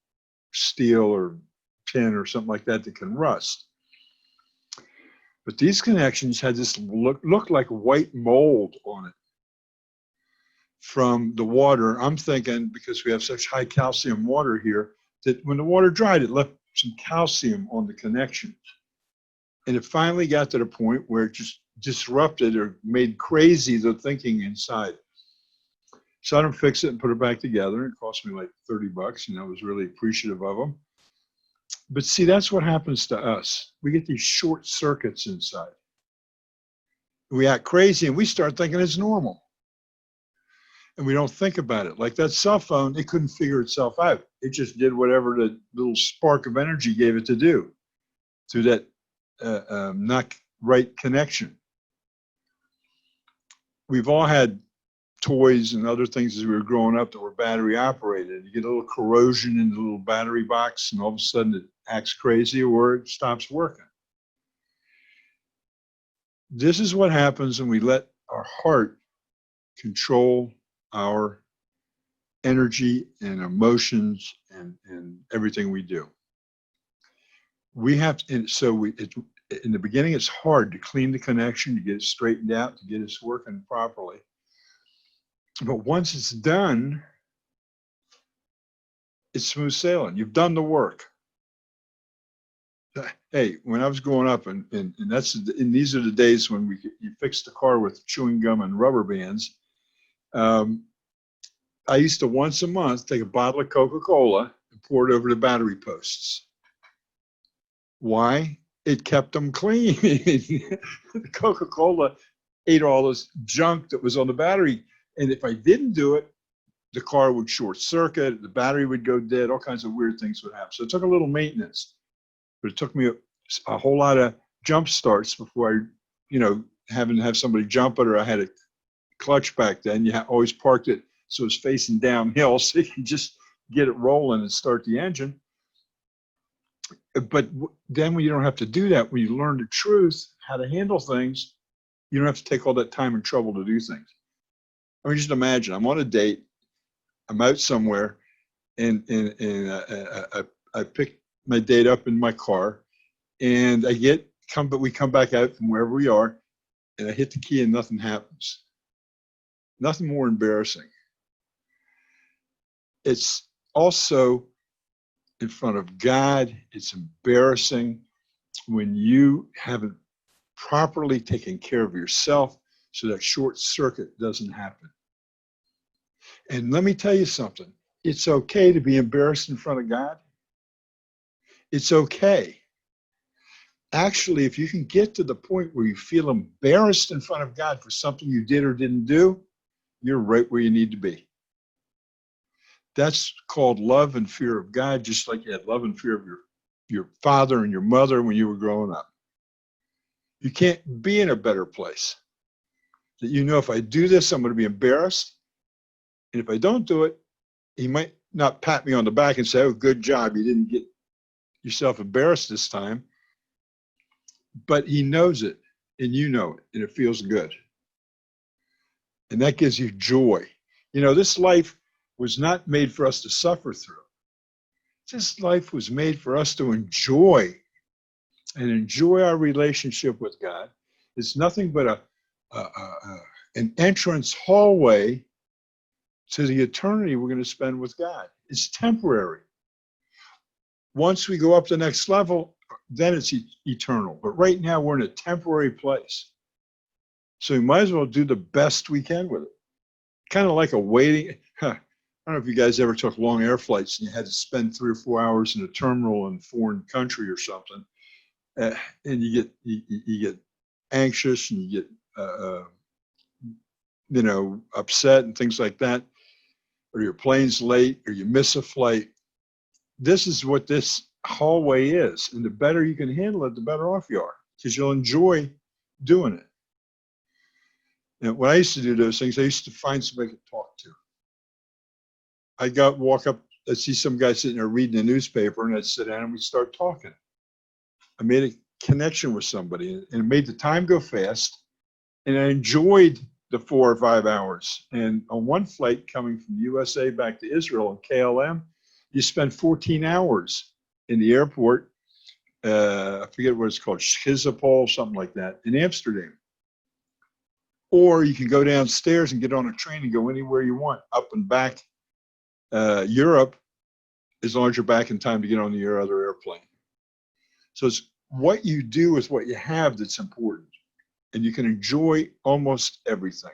steel or tin or something like that can rust. But these connections had this looked like white mold on it from the water. I'm thinking, because we have such high calcium water here, that when the water dried, it left some calcium on the connections. And it finally got to the point where it just disrupted or made crazy the thinking inside. So I don't fix it and put it back together. It cost me like $30, and I was really appreciative of them. But see, that's what happens to us. We get these short circuits inside. We act crazy and we start thinking it's normal. And we don't think about it. Like that cell phone, it couldn't figure itself out. It just did whatever the little spark of energy gave it to do through that not right connection. We've all had toys and other things as we were growing up that were battery operated. You get a little corrosion in the little battery box and all of a sudden it acts crazy or it stops working. This is what happens when we let our heart control our energy and emotions and everything we do. We have to, in the beginning, it's hard to clean the connection, to get it straightened out, to get it working properly. But once it's done, it's smooth sailing. You've done the work. Hey, when I was growing up, and these are the days when you fix the car with chewing gum and rubber bands. I used to once a month take a bottle of Coca-Cola and pour it over the battery posts. Why? It kept them clean. Coca-Cola ate all this junk that was on the battery. And if I didn't do it, the car would short circuit, the battery would go dead, all kinds of weird things would happen. So it took a little maintenance, but it took me a whole lot of jump starts before having to have somebody jump it, or I had a clutch back then. You always parked it so it's facing downhill so you can just get it rolling and start the engine. But then when you don't have to do that, when you learn the truth, how to handle things, you don't have to take all that time and trouble to do things. I mean, just imagine I'm on a date, I'm out somewhere, and I pick my date up in my car, and we come back out from wherever we are, and I hit the key and nothing happens. Nothing more embarrassing. It's also in front of God, it's embarrassing when you haven't properly taken care of yourself so that short circuit doesn't happen. And let me tell you something. It's okay to be embarrassed in front of God. It's okay. Actually, if you can get to the point where you feel embarrassed in front of God for something you did or didn't do, you're right where you need to be. That's called love and fear of God, just like you had love and fear of your father and your mother when you were growing up. You can't be in a better place. That you know, if I do this, I'm going to be embarrassed. And if I don't do it, he might not pat me on the back and say, oh, good job, you didn't get yourself embarrassed this time. But he knows it, and you know it, and it feels good. And that gives you joy. You know, this life was not made for us to suffer through. This life was made for us to enjoy our relationship with God. It's nothing but an entrance hallway to the eternity we're going to spend with God. It's temporary. Once we go up the next level, then it's eternal. But right now we're in a temporary place. So we might as well do the best we can with it. Kind of like a waiting. I don't know if you guys ever took long air flights and you had to spend 3 or 4 hours in a terminal in a foreign country or something, and you get anxious and you get upset and things like that, or your plane's late or you miss a flight. This is what this hallway is, and the better you can handle it, the better off you are, because you'll enjoy doing it. And when I used to do those things, I used to find somebody to talk to. I'd walk up, I'd see some guy sitting there reading a newspaper, and I'd sit down and we'd start talking. I made a connection with somebody, and it made the time go fast, and I enjoyed the 4 or 5 hours. And on one flight coming from the USA back to Israel in KLM, you spend 14 hours in the airport. I forget what it's called, Schiphol, something like that, in Amsterdam. Or you can go downstairs and get on a train and go anywhere you want, up and back Europe, as long as you're back in time to get on your other airplane. So it's what you do with what you have that's important. And you can enjoy almost everything.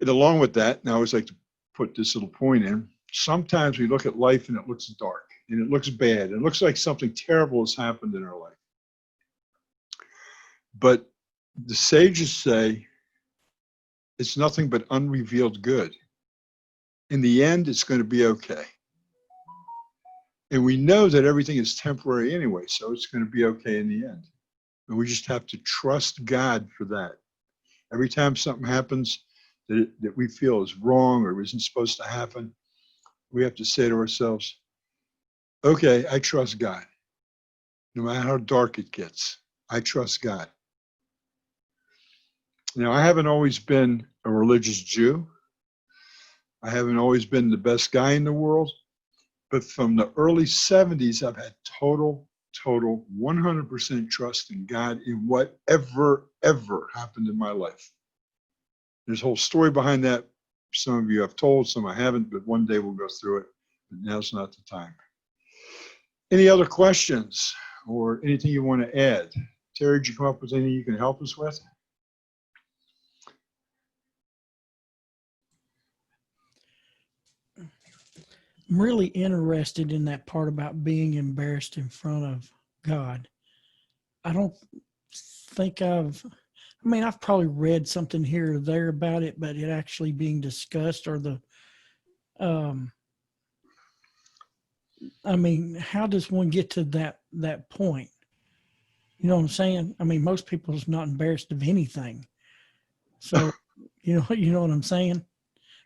And along with that, and I always like to put this little point in, sometimes we look at life and it looks dark and it looks bad. It looks like something terrible has happened in our life. But the sages say it's nothing but unrevealed good. In the end, it's going to be okay. And we know that everything is temporary anyway, so it's going to be okay in the end. And we just have to trust God for that. Every time something happens that we feel is wrong or isn't supposed to happen, we have to say to ourselves, okay, I trust God. No matter how dark it gets, I trust God. Now, I haven't always been a religious Jew. I haven't always been the best guy in the world. But from the early 70s, I've had total 100% trust in God in whatever ever happened in my life. There's a whole story behind that. Some of you have told, some I haven't, but one day we'll go through it. But now's not the time. Any other questions or anything you want to add? Terry, did you come up with anything you can help us with? I'm really interested in that part about being embarrassed in front of God. I don't think I've probably read something here or there about it, but it actually being discussed or how does one get to that point? You know what I'm saying? I mean, most people's not embarrassed of anything. So, you know what I'm saying?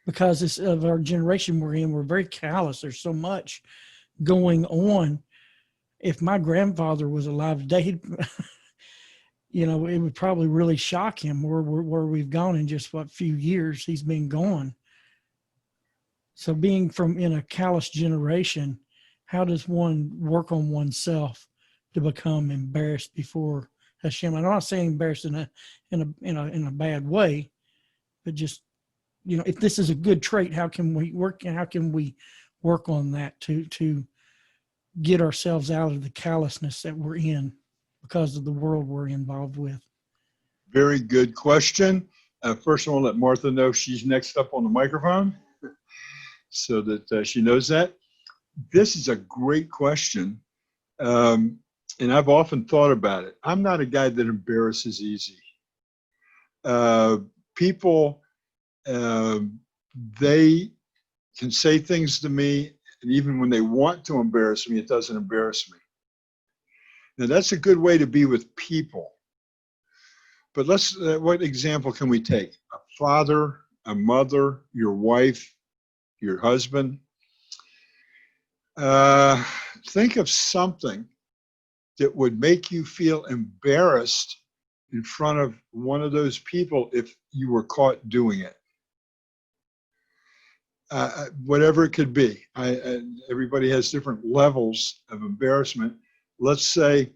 because it's of our generation we're in. We're very callous. There's so much going on. If my grandfather was alive today, he'd, it would probably really shock him where we've gone in just what few years he's been gone. So being from in a callous generation, how does one work on oneself to become embarrassed before Hashem? I'm not saying embarrassed in a bad way, but just, if this is a good trait, how can we work on that to get ourselves out of the callousness that we're in because of the world we're involved with? Very good question. First, I want to let Martha know she's next up on the microphone so that she knows that. This is a great question, and I've often thought about it. I'm not a guy that embarrasses easy. People, they can say things to me, and even when they want to embarrass me, it doesn't embarrass me. Now, that's a good way to be with people. But what example can we take? A father, a mother, your wife, your husband. Think of something that would make you feel embarrassed in front of one of those people if you were caught doing it. Whatever it could be. Everybody has different levels of embarrassment. Let's say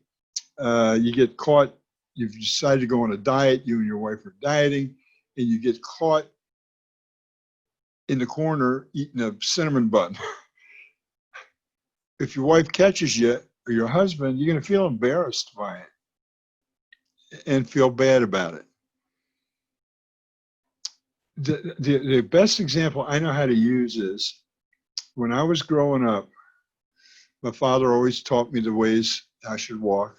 you get caught, you've decided to go on a diet, you and your wife are dieting, and you get caught in the corner eating a cinnamon bun. If your wife catches you, or your husband, you're going to feel embarrassed by it and feel bad about it. The best example I know how to use is when I was growing up, my father always taught me the ways I should walk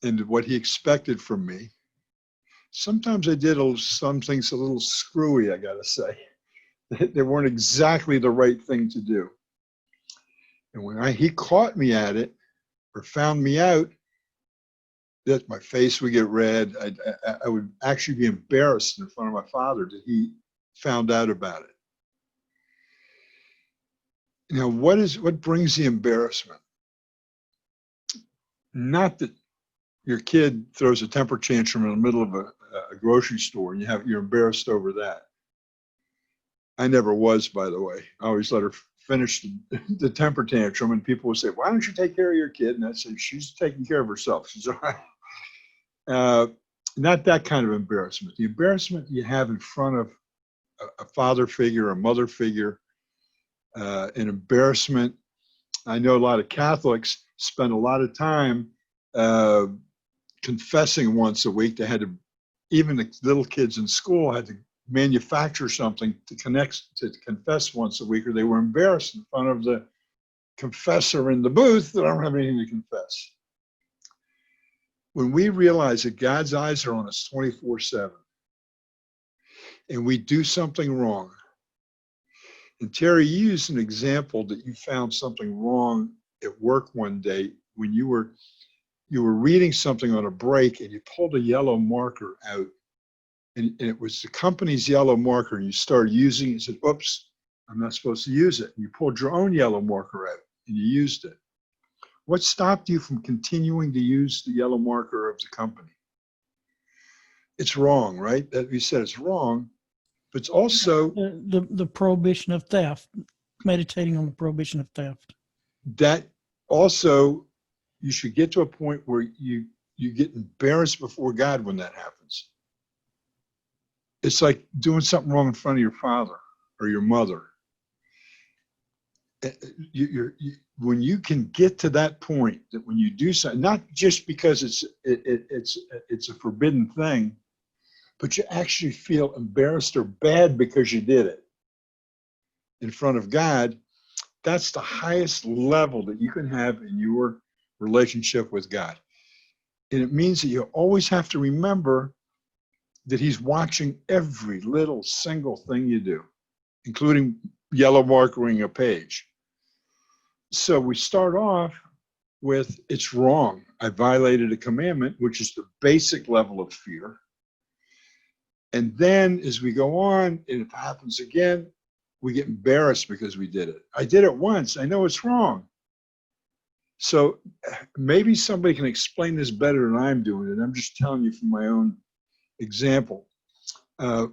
and what he expected from me. Sometimes I did some things a little screwy, I got to say. They weren't exactly the right thing to do. And when he caught me at it or found me out, that my face would get red. I would actually be embarrassed in front of my father that he found out about it. Now, what brings the embarrassment? Not that your kid throws a temper tantrum in the middle of a grocery store and you're embarrassed over that. I never was, by the way. I always let her finish the temper tantrum, and people would say, "Why don't you take care of your kid?" And I'd say, "She's taking care of herself. She's all right." Not that kind of embarrassment. The embarrassment you have in front of a father figure, a mother figure, an embarrassment. I know a lot of Catholics spend a lot of time confessing once a week. They had to, even the little kids in school had to manufacture something to confess once a week, or they were embarrassed in front of the confessor in the booth that I don't have anything to confess. When we realize that God's eyes are on us 24/7 and we do something wrong, and Terry, you used an example that you found something wrong at work one day when you were reading something on a break and you pulled a yellow marker out. And it was the company's yellow marker, and you started using it and said, "Oops, I'm not supposed to use it." And you pulled your own yellow marker out and you used it. What stopped you from continuing to use the yellow marker of the company? It's wrong, right? That we said it's wrong, but it's also the prohibition of theft, meditating on the prohibition of theft. That also, you should get to a point where you get embarrassed before God when that happens. It's like doing something wrong in front of your father or your mother. When you can get to that point, that when you do something, not just because it's a forbidden thing, but you actually feel embarrassed or bad because you did it in front of God, that's the highest level that you can have in your relationship with God. And it means that you always have to remember that he's watching every little single thing you do, including yellow markering a page. So we start off with, it's wrong. I violated a commandment, which is the basic level of fear. And then as we go on, and if it happens again, we get embarrassed because we did it. I did it once. I know it's wrong. So maybe somebody can explain this better than I'm doing it. I'm just telling you from my own example.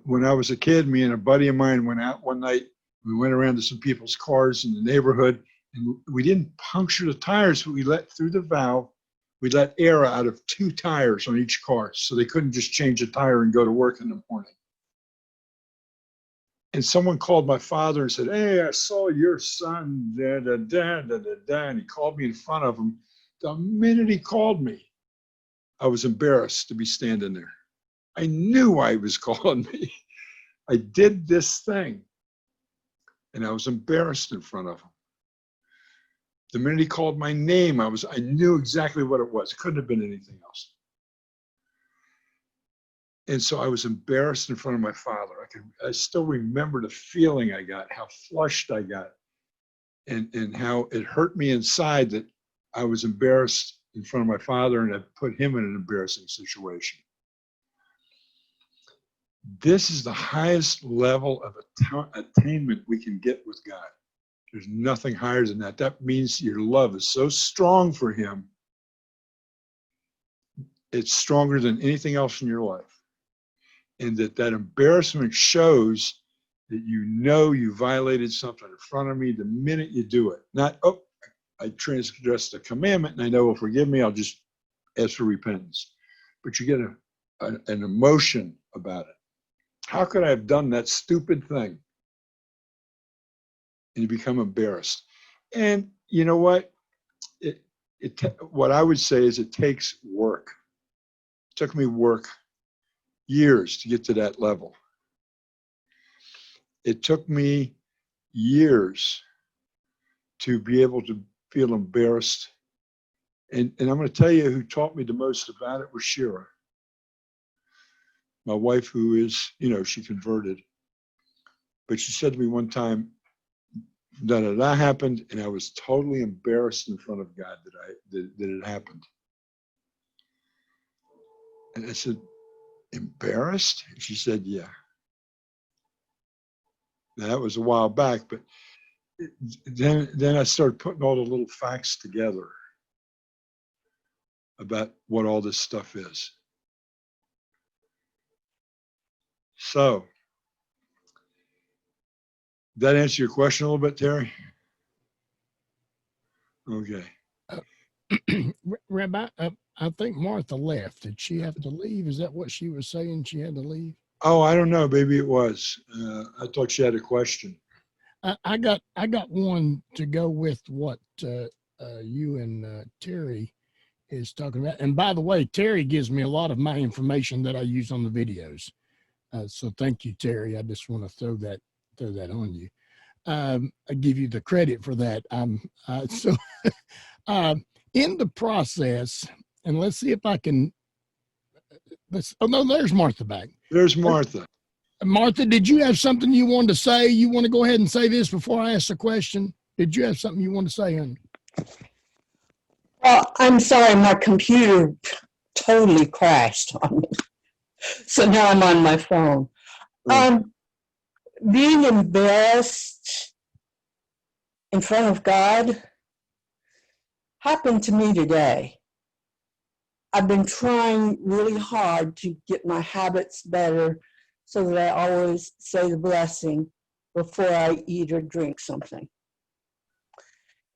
When I was a kid, me and a buddy of mine went out one night. We went around to some people's cars in the neighborhood, and we didn't puncture the tires, but we let through the valve. We let air out of 2 tires on each car, so they couldn't just change a tire and go to work in the morning. And someone called my father and said, "Hey, I saw your son, da, da, da, da, da, da," and he called me in front of him. The minute he called me, I was embarrassed to be standing there. I knew why he was calling me. I did this thing, and I was embarrassed in front of him. The minute he called my name, I knew exactly what it was. It couldn't have been anything else. And so I was embarrassed in front of my father. I still remember the feeling I got, how flushed I got, and how it hurt me inside that I was embarrassed in front of my father and I put him in an embarrassing situation. This is the highest level of attainment we can get with God. There's nothing higher than that. That means your love is so strong for him. It's stronger than anything else in your life. And that embarrassment shows that you know you violated something in front of me the minute you do it. Not, oh, I transgressed a commandment and I know he'll forgive me, I'll just ask for repentance. But you get an emotion about it. How could I have done that stupid thing? And you become embarrassed. And you know what? What I would say is it takes work. It took me work, years to get to that level. It took me years to be able to feel embarrassed. And I'm going to tell you who taught me the most about it was Shira. My wife, who is, she converted. But she said to me one time, that happened, and I was totally embarrassed in front of God that it happened. And I said, embarrassed? And she said, yeah. Now, that was a while back, but then I started putting all the little facts together about what all this stuff is. So, that answer your question a little bit, Terry? Okay. Rabbi, I think Martha left. Did she have to leave? Is that what she was saying? She had to leave? Oh, I don't know. Maybe it was. I thought she had a question. I got one to go with what you and Terry is talking about. And by the way, Terry gives me a lot of my information that I use on the videos. So thank you, Terry. I just want to throw that on you. I give you the credit for that. In the process, and let's see if I can. Oh no, there's Martha back. There's Martha. Martha, did you have something you wanted to say? You want to go ahead and say this before I ask the question? Did you have something you want to say, honey? Well, I'm sorry, my computer totally crashed on me. So now I'm on my phone. Being embarrassed in front of God happened to me today. I've been trying really hard to get my habits better so that I always say the blessing before I eat or drink something.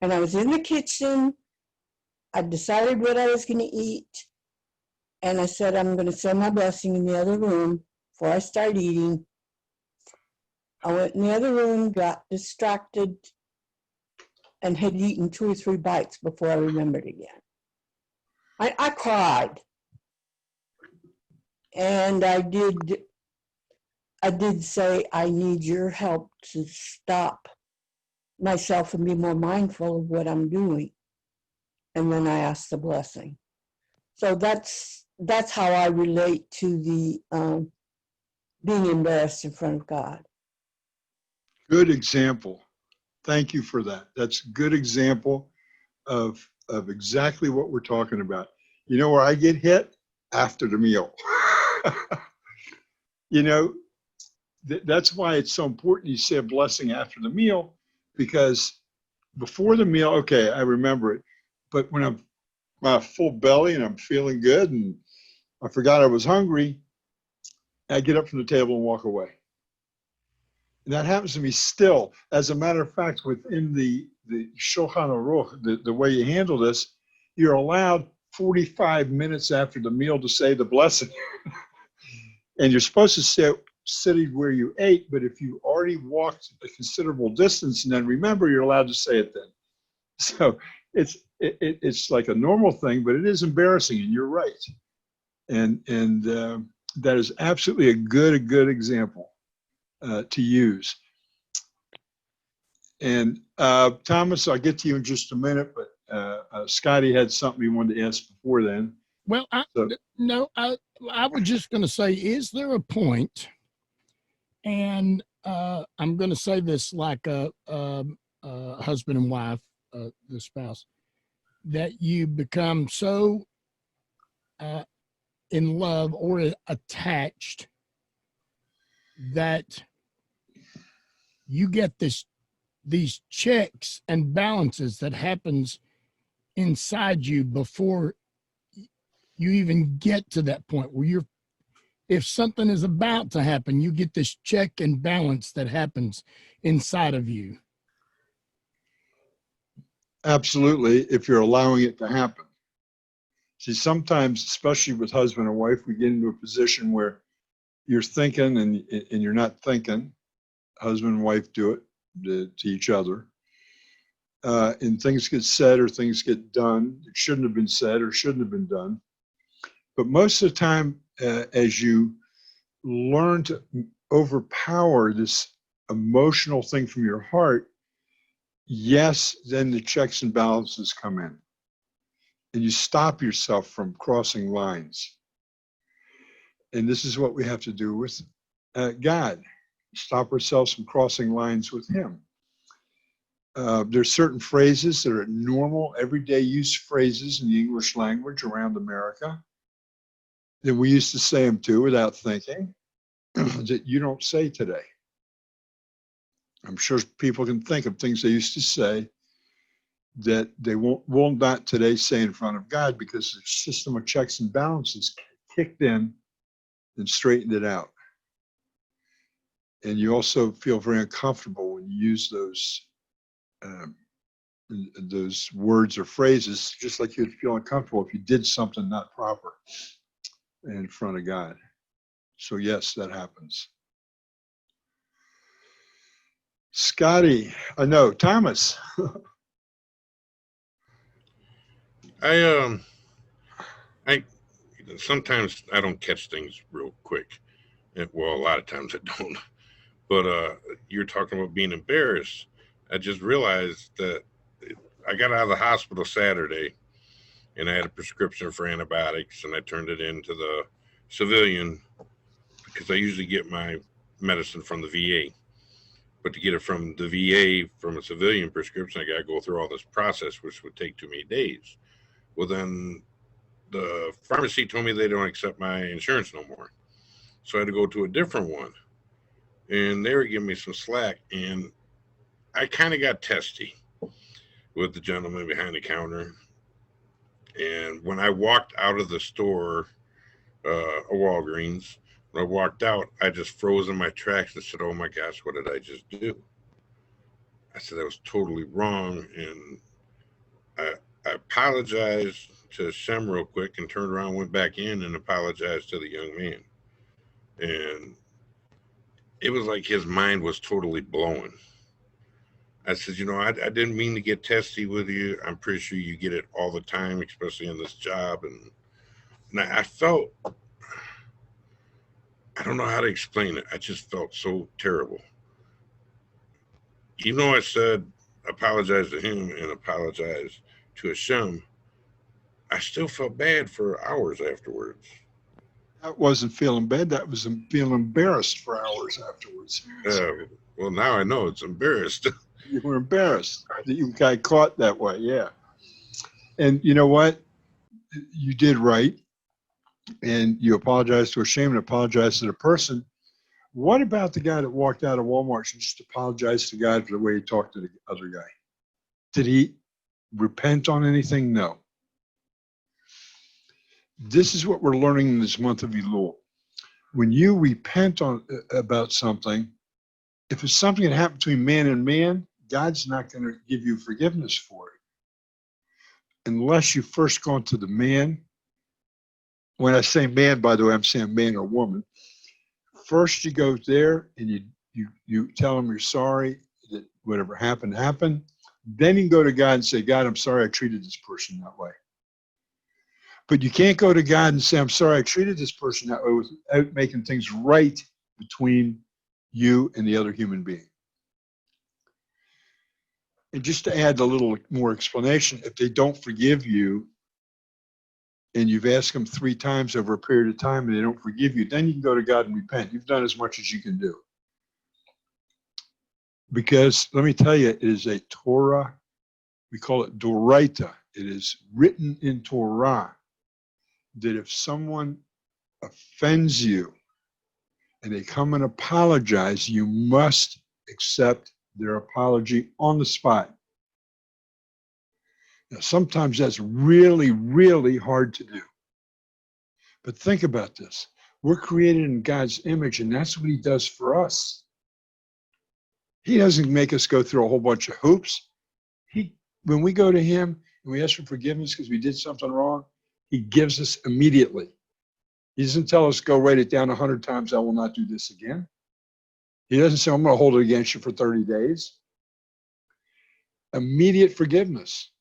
And I was in the kitchen. I decided what I was going to eat. And I said, I'm going to say my blessing in the other room before I start eating. I went in the other room, got distracted, and had eaten 2 or 3 bites before I remembered again. I cried. And I did say, I need your help to stop myself and be more mindful of what I'm doing. And then I asked the blessing. So that's how I relate to the being embarrassed in front of God. Good example. Thank you for that. That's a good example of exactly what we're talking about. You know where I get hit? After the meal. You know, that's why it's so important you say a blessing after the meal, because before the meal, okay, I remember it. But when I'm on a full belly and I'm feeling good and I forgot I was hungry, I get up from the table and walk away. And that happens to me still. As a matter of fact, within the Shulchan Aruch, the way you handle this, you're allowed 45 minutes after the meal to say the blessing. And you're supposed to sit sitting where you ate, but if you already walked a considerable distance and then remember, you're allowed to say it then. So it's like a normal thing, but it is embarrassing, and you're right. And that is absolutely a good example to use. And Thomas, I'll get to you in just a minute, but Scotty had something he wanted to ask before then. Well, I was just going to say, is there a point, and I'm going to say this like a husband and wife, the spouse, that you become so in love or attached that you get these checks and balances that happens inside you before you even get to that point where if something is about to happen, you get this check and balance that happens inside of you. Absolutely, if you're allowing it to happen. See, sometimes, especially with husband and wife, we get into a position where you're thinking and you're not thinking. Husband and wife do it to each other. And things get said or things get done. It shouldn't have been said or shouldn't have been done. But most of the time, as you learn to overpower this emotional thing from your heart, yes, then the checks and balances come in. And you stop yourself from crossing lines. And this is what we have to do with God. Stop ourselves from crossing lines with him. There's certain phrases that are normal, everyday use phrases in the English language around America that we used to say them too without thinking, that you don't say today. I'm sure people can think of things they used to say that they will not today say in front of God, because the system of checks and balances kicked in and straightened it out. And you also feel very uncomfortable when you use those words or phrases, just like you'd feel uncomfortable if you did something not proper in front of God. So yes, that happens. Scotty, no, Thomas. I sometimes I don't catch things real quick. Well, a lot of times I don't. But you're talking about being embarrassed. I just realized that I got out of the hospital Saturday, and I had a prescription for antibiotics, and I turned it into the civilian because I usually get my medicine from the VA. But to get it from the VA from a civilian prescription, I got to go through all this process, which would take too many days. Well, then the pharmacy told me they don't accept my insurance no more. So I had to go to a different one. And they were giving me some slack. And I kind of got testy with the gentleman behind the counter. And when I walked out of the store, a Walgreens, when I walked out, I just froze in my tracks and said, oh my gosh, what did I just do? I said, that was totally wrong. And I apologized to Shem real quick and turned around, went back in and apologized to the young man. And it was like his mind was totally blown. I said, I didn't mean to get testy with you. I'm pretty sure you get it all the time, especially in this job. And I felt, I don't know how to explain it. I just felt so terrible. Even though I said apologize to him and apologize to Hashem, I still felt bad for hours afterwards. That wasn't feeling bad. That was feeling embarrassed for hours afterwards. Well, now I know it's embarrassed. You were embarrassed that you got caught that way, yeah. And you know what? You did right. And you apologized to Hashem and apologized to the person. What about the guy that walked out of Walmart and just apologized to God for the way he talked to the other guy? Did he repent on anything? No. This is what we're learning in this month of Elul. When you repent about something, if it's something that happened between man and man, God's not going to give you forgiveness for it unless you first gone to the man. When I say man, by the way, I'm saying man or woman. First, you go there and you tell him you're sorry that whatever happened happened. Then you can go to God and say, God, I'm sorry I treated this person that way. But you can't go to God and say, I'm sorry I treated this person that way without making things right between you and the other human being. And just to add a little more explanation, if they don't forgive you and you've asked them 3 times over a period of time and they don't forgive you, then you can go to God and repent. You've done as much as you can do. Because let me tell you, it is a Torah. We call it Doraita. It is written in Torah that if someone offends you and they come and apologize, you must accept their apology on the spot. Now, sometimes that's really, really hard to do. But think about this. We're created in God's image, and that's what he does for us. He doesn't make us go through a whole bunch of hoops. When we go to him and we ask for forgiveness because we did something wrong, he gives us immediately. He doesn't tell us, go write it down 100 times, I will not do this again. He doesn't say, I'm going to hold it against you for 30 days. Immediate forgiveness.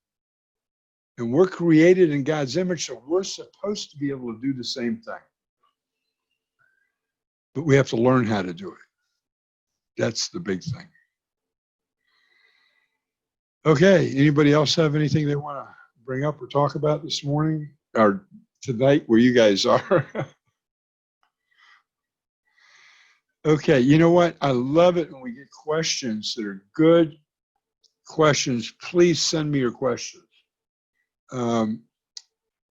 And we're created in God's image, so we're supposed to be able to do the same thing. But we have to learn how to do it. That's the big thing. Okay, anybody else have anything they want to bring up or talk about this morning or tonight where you guys are? Okay, you know what? I love it when we get questions that are good questions. Please send me your questions.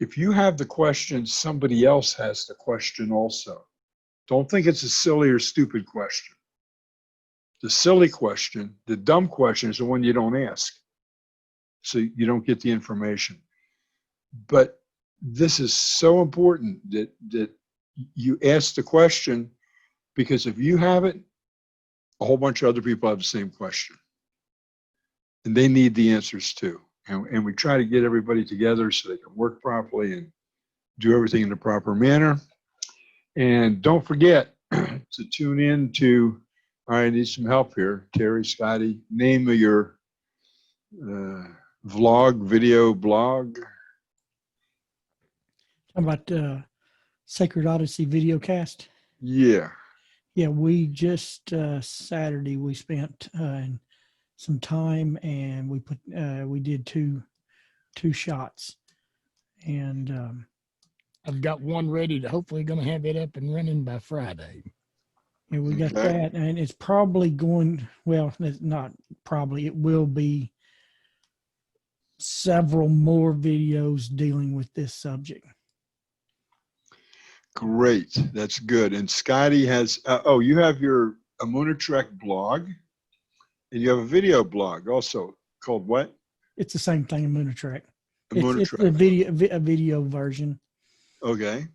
If you have the question, somebody else has the question also. Don't think it's a silly or stupid question. The silly question, the dumb question is the one you don't ask. So you don't get the information. But this is so important that you ask the question, because if you have it, a whole bunch of other people have the same question. And they need the answers too. And we try to get everybody together so they can work properly and do everything in the proper manner. And don't forget to tune in to, I need some help here, Terry, Scotty, name of your video blog. How about Sacred Odyssey Videocast? Yeah. Yeah, we just Saturday we spent some time and we did two shots, and I've got one ready to hopefully going to have it up and running by Friday. And we got that, and it's probably going, well, it's not probably, it will be several more videos dealing with this subject. Great. That's good. And Scotty has, you have your Amuna Trek blog, and you have a video blog also called what? It's the same thing, Amuna Trek. It's Trek. a video version. Okay.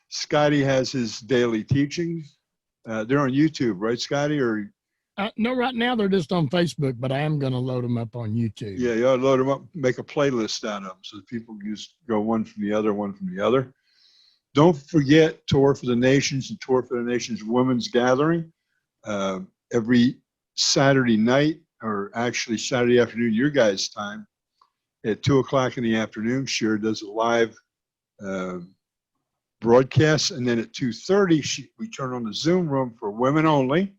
Scotty has his daily teachings. They're on YouTube, right, Scotty? Or No, right now they're just on Facebook, but I am going to load them up on YouTube. yeah, you ought to load them up, make a playlist out of them so that people can just go one from the other, one from the other. Don't forget Torah for the Nations and Torah for the Nations Women's Gathering. Every Saturday night, or actually Saturday afternoon, your guys' time, at 2 o'clock in the afternoon, Shira does a live broadcast. And then at 2:30, we turn on the Zoom room for women only.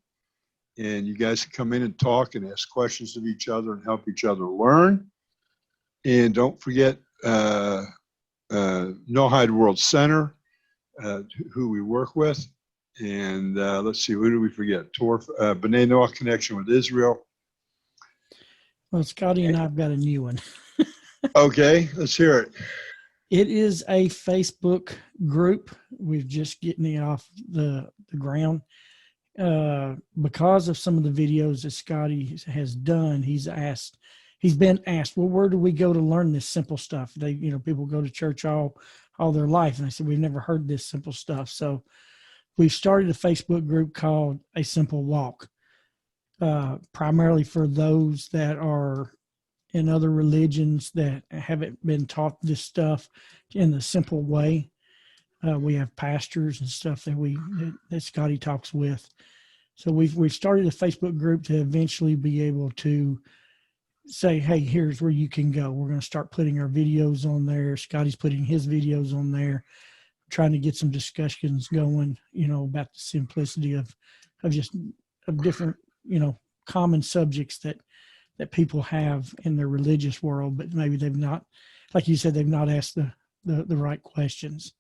And you guys can come in and talk and ask questions of each other and help each other learn. And don't forget Nohide World Center, who we work with. And let's see, who did we forget? B'nai Noach Connection with Israel. Well, Scotty and I've got a new one. Okay, let's hear it. It is a Facebook group. We're just getting it off the ground. because of some of the videos that Scotty has done, he's been asked, well, where do we go to learn this simple stuff? People go to church all their life. And I said, we've never heard this simple stuff. So we've started a Facebook group called A Simple Walk, primarily for those that are in other religions that haven't been taught this stuff in the simple way. We have pastors and stuff that Scotty talks with. So we've started a Facebook group to eventually be able to say, hey, here's where you can go. We're going to start putting our videos on there. Scotty's putting his videos on there, trying to get some discussions going, about the simplicity of different, common subjects that people have in their religious world, but maybe they've not, like you said, they've not asked the right questions.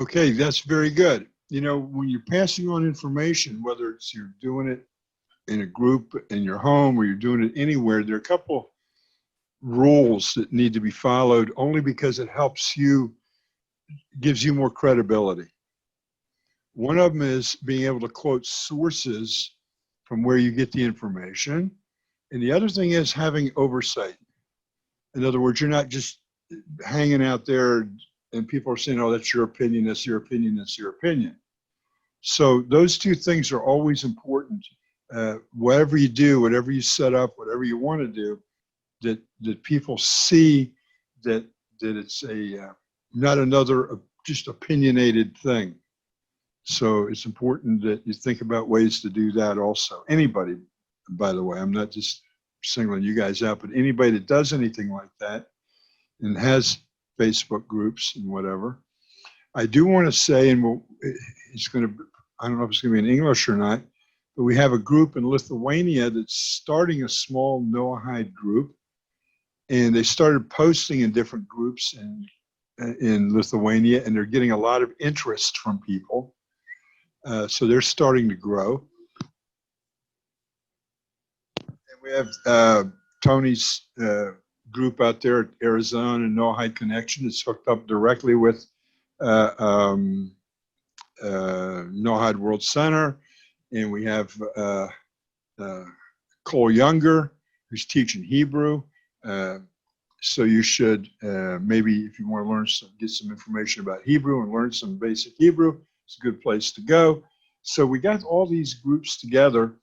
Okay, that's very good. When you're passing on information, whether it's you're doing it in a group in your home or you're doing it anywhere, there are a couple rules that need to be followed only because it helps you, gives you more credibility. One of them is being able to quote sources from where you get the information. And the other thing is having oversight. In other words, you're not just hanging out there and people are saying, oh, that's your opinion, that's your opinion, that's your opinion. So those two things are always important. Whatever you do, whatever you set up, whatever you want to do, that people see that it's not another just opinionated thing. So it's important that you think about ways to do that also. Anybody, by the way, I'm not just singling you guys out, but anybody that does anything like that and has Facebook groups and whatever, I do want to say, and I don't know if it's going to be in English or not, but we have a group in Lithuania that's starting a small Noahide group, and they started posting in different groups in Lithuania, and they're getting a lot of interest from people. So they're starting to grow. And we have Tony's group out there at Arizona Noahide Connection. It's hooked up directly with Noahide World Center. And we have Cole Younger, who's teaching Hebrew. So you should maybe, if you want to learn get some information about Hebrew and learn some basic Hebrew, it's a good place to go. So we got all these groups together,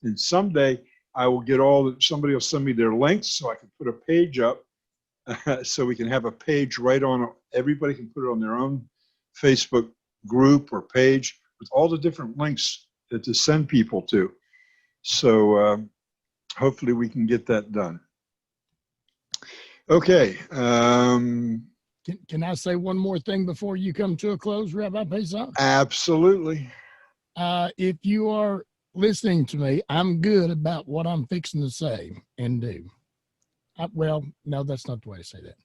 and someday I will get somebody will send me their links so I can put a page up so we can have a page right on, everybody can put it on their own Facebook group or page with all the different links to send people to. So hopefully we can get that done. Okay. Can I say one more thing before you come to a close, Rabbi Pesach? Absolutely. If you are listening to me, I'm good about what I'm fixing to say and do. Well, no, that's not the way to say that.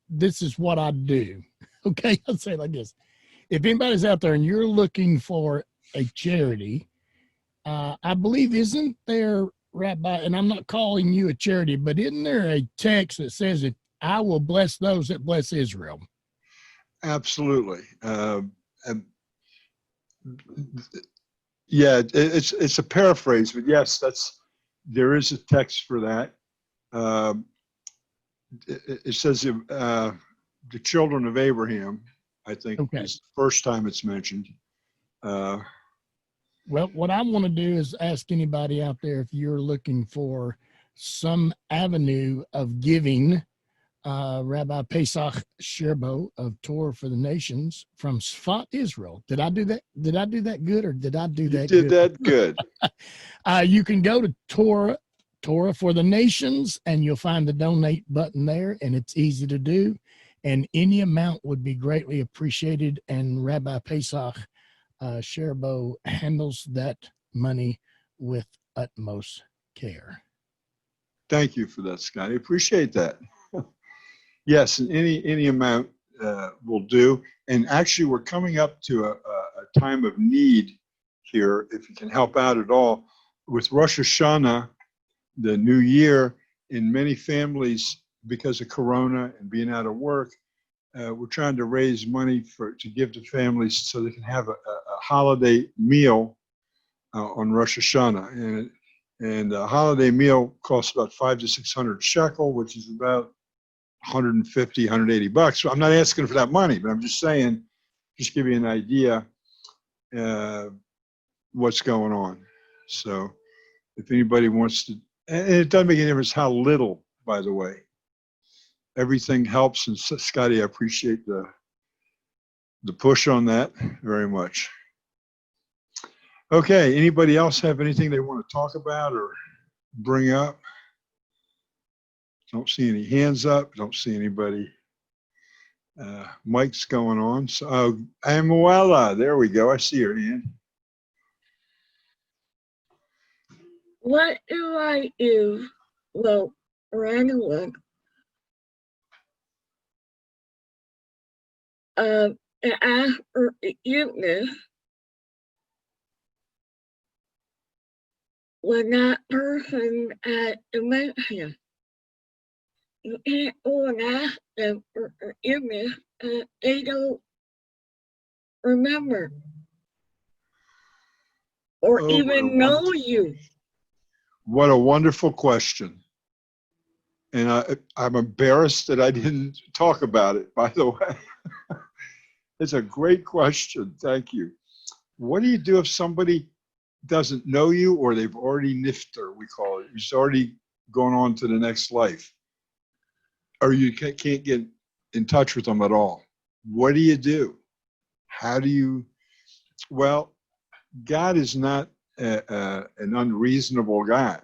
This is what I do. Okay, I'll say it like this. If anybody's out there and you're looking for a charity, I believe, isn't there, Rabbi, and I'm not calling you a charity, but isn't there a text that says, if I will bless those that bless Israel? Absolutely. Yeah, it's a paraphrase, but yes, there is a text for that. It says the children of Abraham, I think, is the first time it's mentioned. Well, what I want to do is ask anybody out there, if you're looking for some avenue of giving, Rabbi Pesach Sherbow of Torah for the Nations from Sfat, Israel. Did I do that? Did I do that good, or did I do that good? You did that good. You can go to Torah for the Nations, and you'll find the donate button there, and it's easy to do. And any amount would be greatly appreciated. And Rabbi Pesach Sherbow handles that money with utmost care. Thank you for that, Scotty. Appreciate that. Yes, any amount will do. And actually, we're coming up to a time of need here, if you can help out at all. With Rosh Hashanah, the new year, in many families, because of Corona and being out of work, we're trying to raise money to give to families so they can have a holiday meal on Rosh Hashanah, and a holiday meal costs about 500 to 600 shekel, which is about 150, 180 bucks. So I'm not asking for that money, but I'm just saying, just give you an idea what's going on. So if anybody wants to, and it doesn't make any difference how little, by the way. Everything helps, and Scotty, I appreciate the push on that very much. Okay, anybody else have anything they want to talk about or bring up? Don't see any hands up. Don't see anybody. Mike's going on. So, Amuela, there we go. I see your hand. What do I do? Well, Ranwood. And ask for forgiveness when that person had dementia. You can't go and ask them for forgiveness and they don't remember or even know you. What a wonderful question. And I'm embarrassed that I didn't talk about it, by the way. It's a great question. Thank you. What do you do if somebody doesn't know you, or they've already nifter, we call it? It's already gone on to the next life, or you can't get in touch with them at all. What do you do? How do you? Well, God is not an unreasonable guy,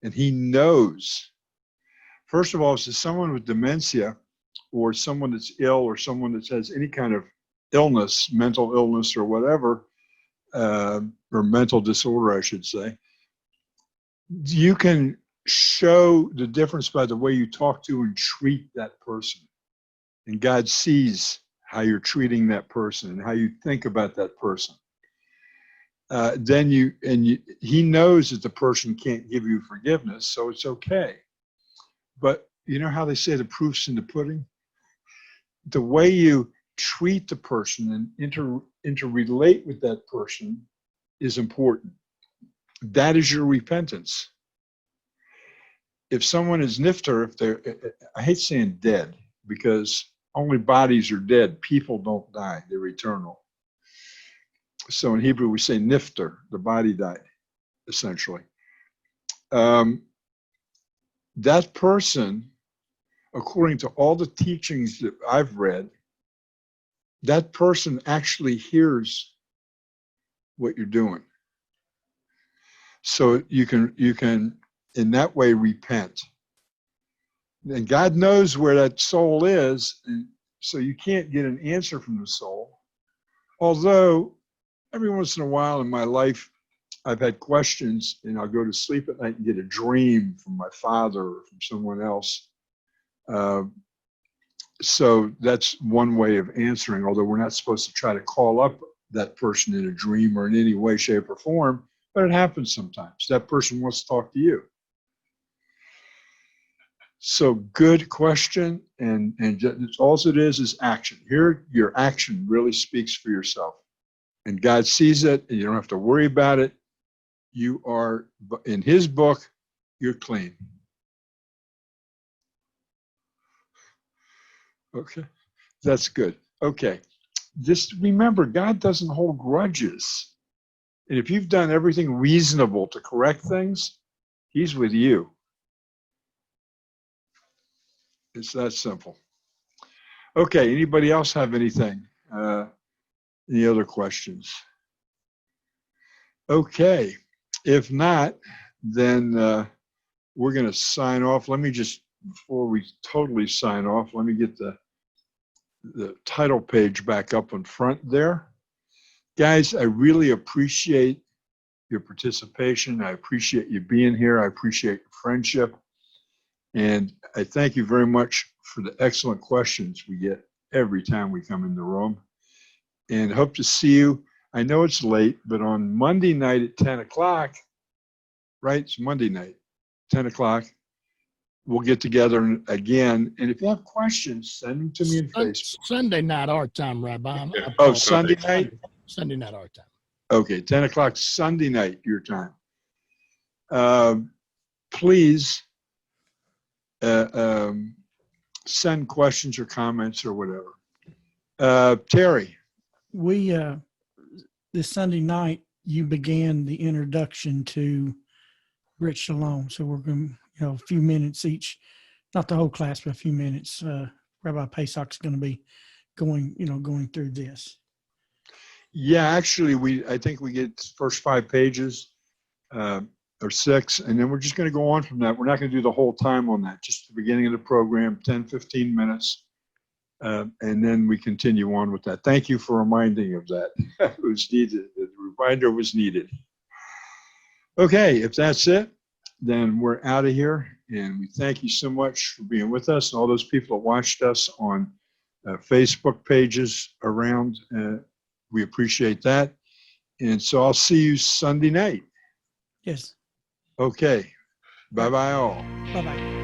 and he knows. First of all, if it's someone with dementia, or someone that's ill, or someone that has any kind of illness, mental illness or whatever, or mental disorder, I should say, you can show the difference by the way you talk to and treat that person. And God sees how you're treating that person and how you think about that person. He knows that the person can't give you forgiveness, so it's okay. But you know how they say the proof's in the pudding? The way you treat the person and interrelate with that person is important. That is your repentance. If someone is nifter, I hate saying dead, because only bodies are dead. People don't die. They're eternal. So in Hebrew, we say nifter, the body died, essentially. That person, according to all the teachings that I've read, that person actually hears what you're doing. So you can in that way repent. And God knows where that soul is, and so you can't get an answer from the soul. Although every once in a while in my life, I've had questions, and I'll go to sleep at night and get a dream from my father or from someone else. So that's one way of answering, although we're not supposed to try to call up that person in a dream or in any way, shape, or form, but it happens sometimes. That person wants to talk to you. So good question, and all it is action. Here, your action really speaks for yourself. And God sees it, and you don't have to worry about it. You are, in his book, you're clean. Okay, that's good. Okay, just remember, God doesn't hold grudges. And if you've done everything reasonable to correct things, he's with you. It's that simple. Okay, anybody else have anything? Any other questions? Okay, if not, then we're going to sign off. Let me just, before we totally sign off, let me get the title page back up in front there. Guys, I really appreciate your participation. I appreciate you being here. I appreciate your friendship. And I thank you very much for the excellent questions we get every time we come in the room. And hope to see you. I know it's late, but on Monday night at 10 o'clock, right? It's Monday night, 10 o'clock. We'll get together again. And if you have questions, send them to me in Facebook. Sunday night, our time, Rabbi. Oh, Sunday night? Sunday night our time. Okay, 10 o'clock Sunday night, your time. Please send questions or comments or whatever. Terry. We this Sunday night you began the introduction to Rich Shalom, so we're going to, a few minutes each, not the whole class, but a few minutes. Rabbi Pesach's going to be going through this. Yeah, actually, I think we get first 5 pages or 6, and then we're just going to go on from that. We're not going to do the whole time on that, just the beginning of the program, 10, 15 minutes, and then we continue on with that. Thank you for reminding of that. It was needed. The reminder was needed. Okay, if that's it, then we're out of here, and we thank you so much for being with us, and all those people that watched us on Facebook pages around. We appreciate that. And so I'll see you Sunday night. Yes. Okay. Bye-bye all. Bye-bye.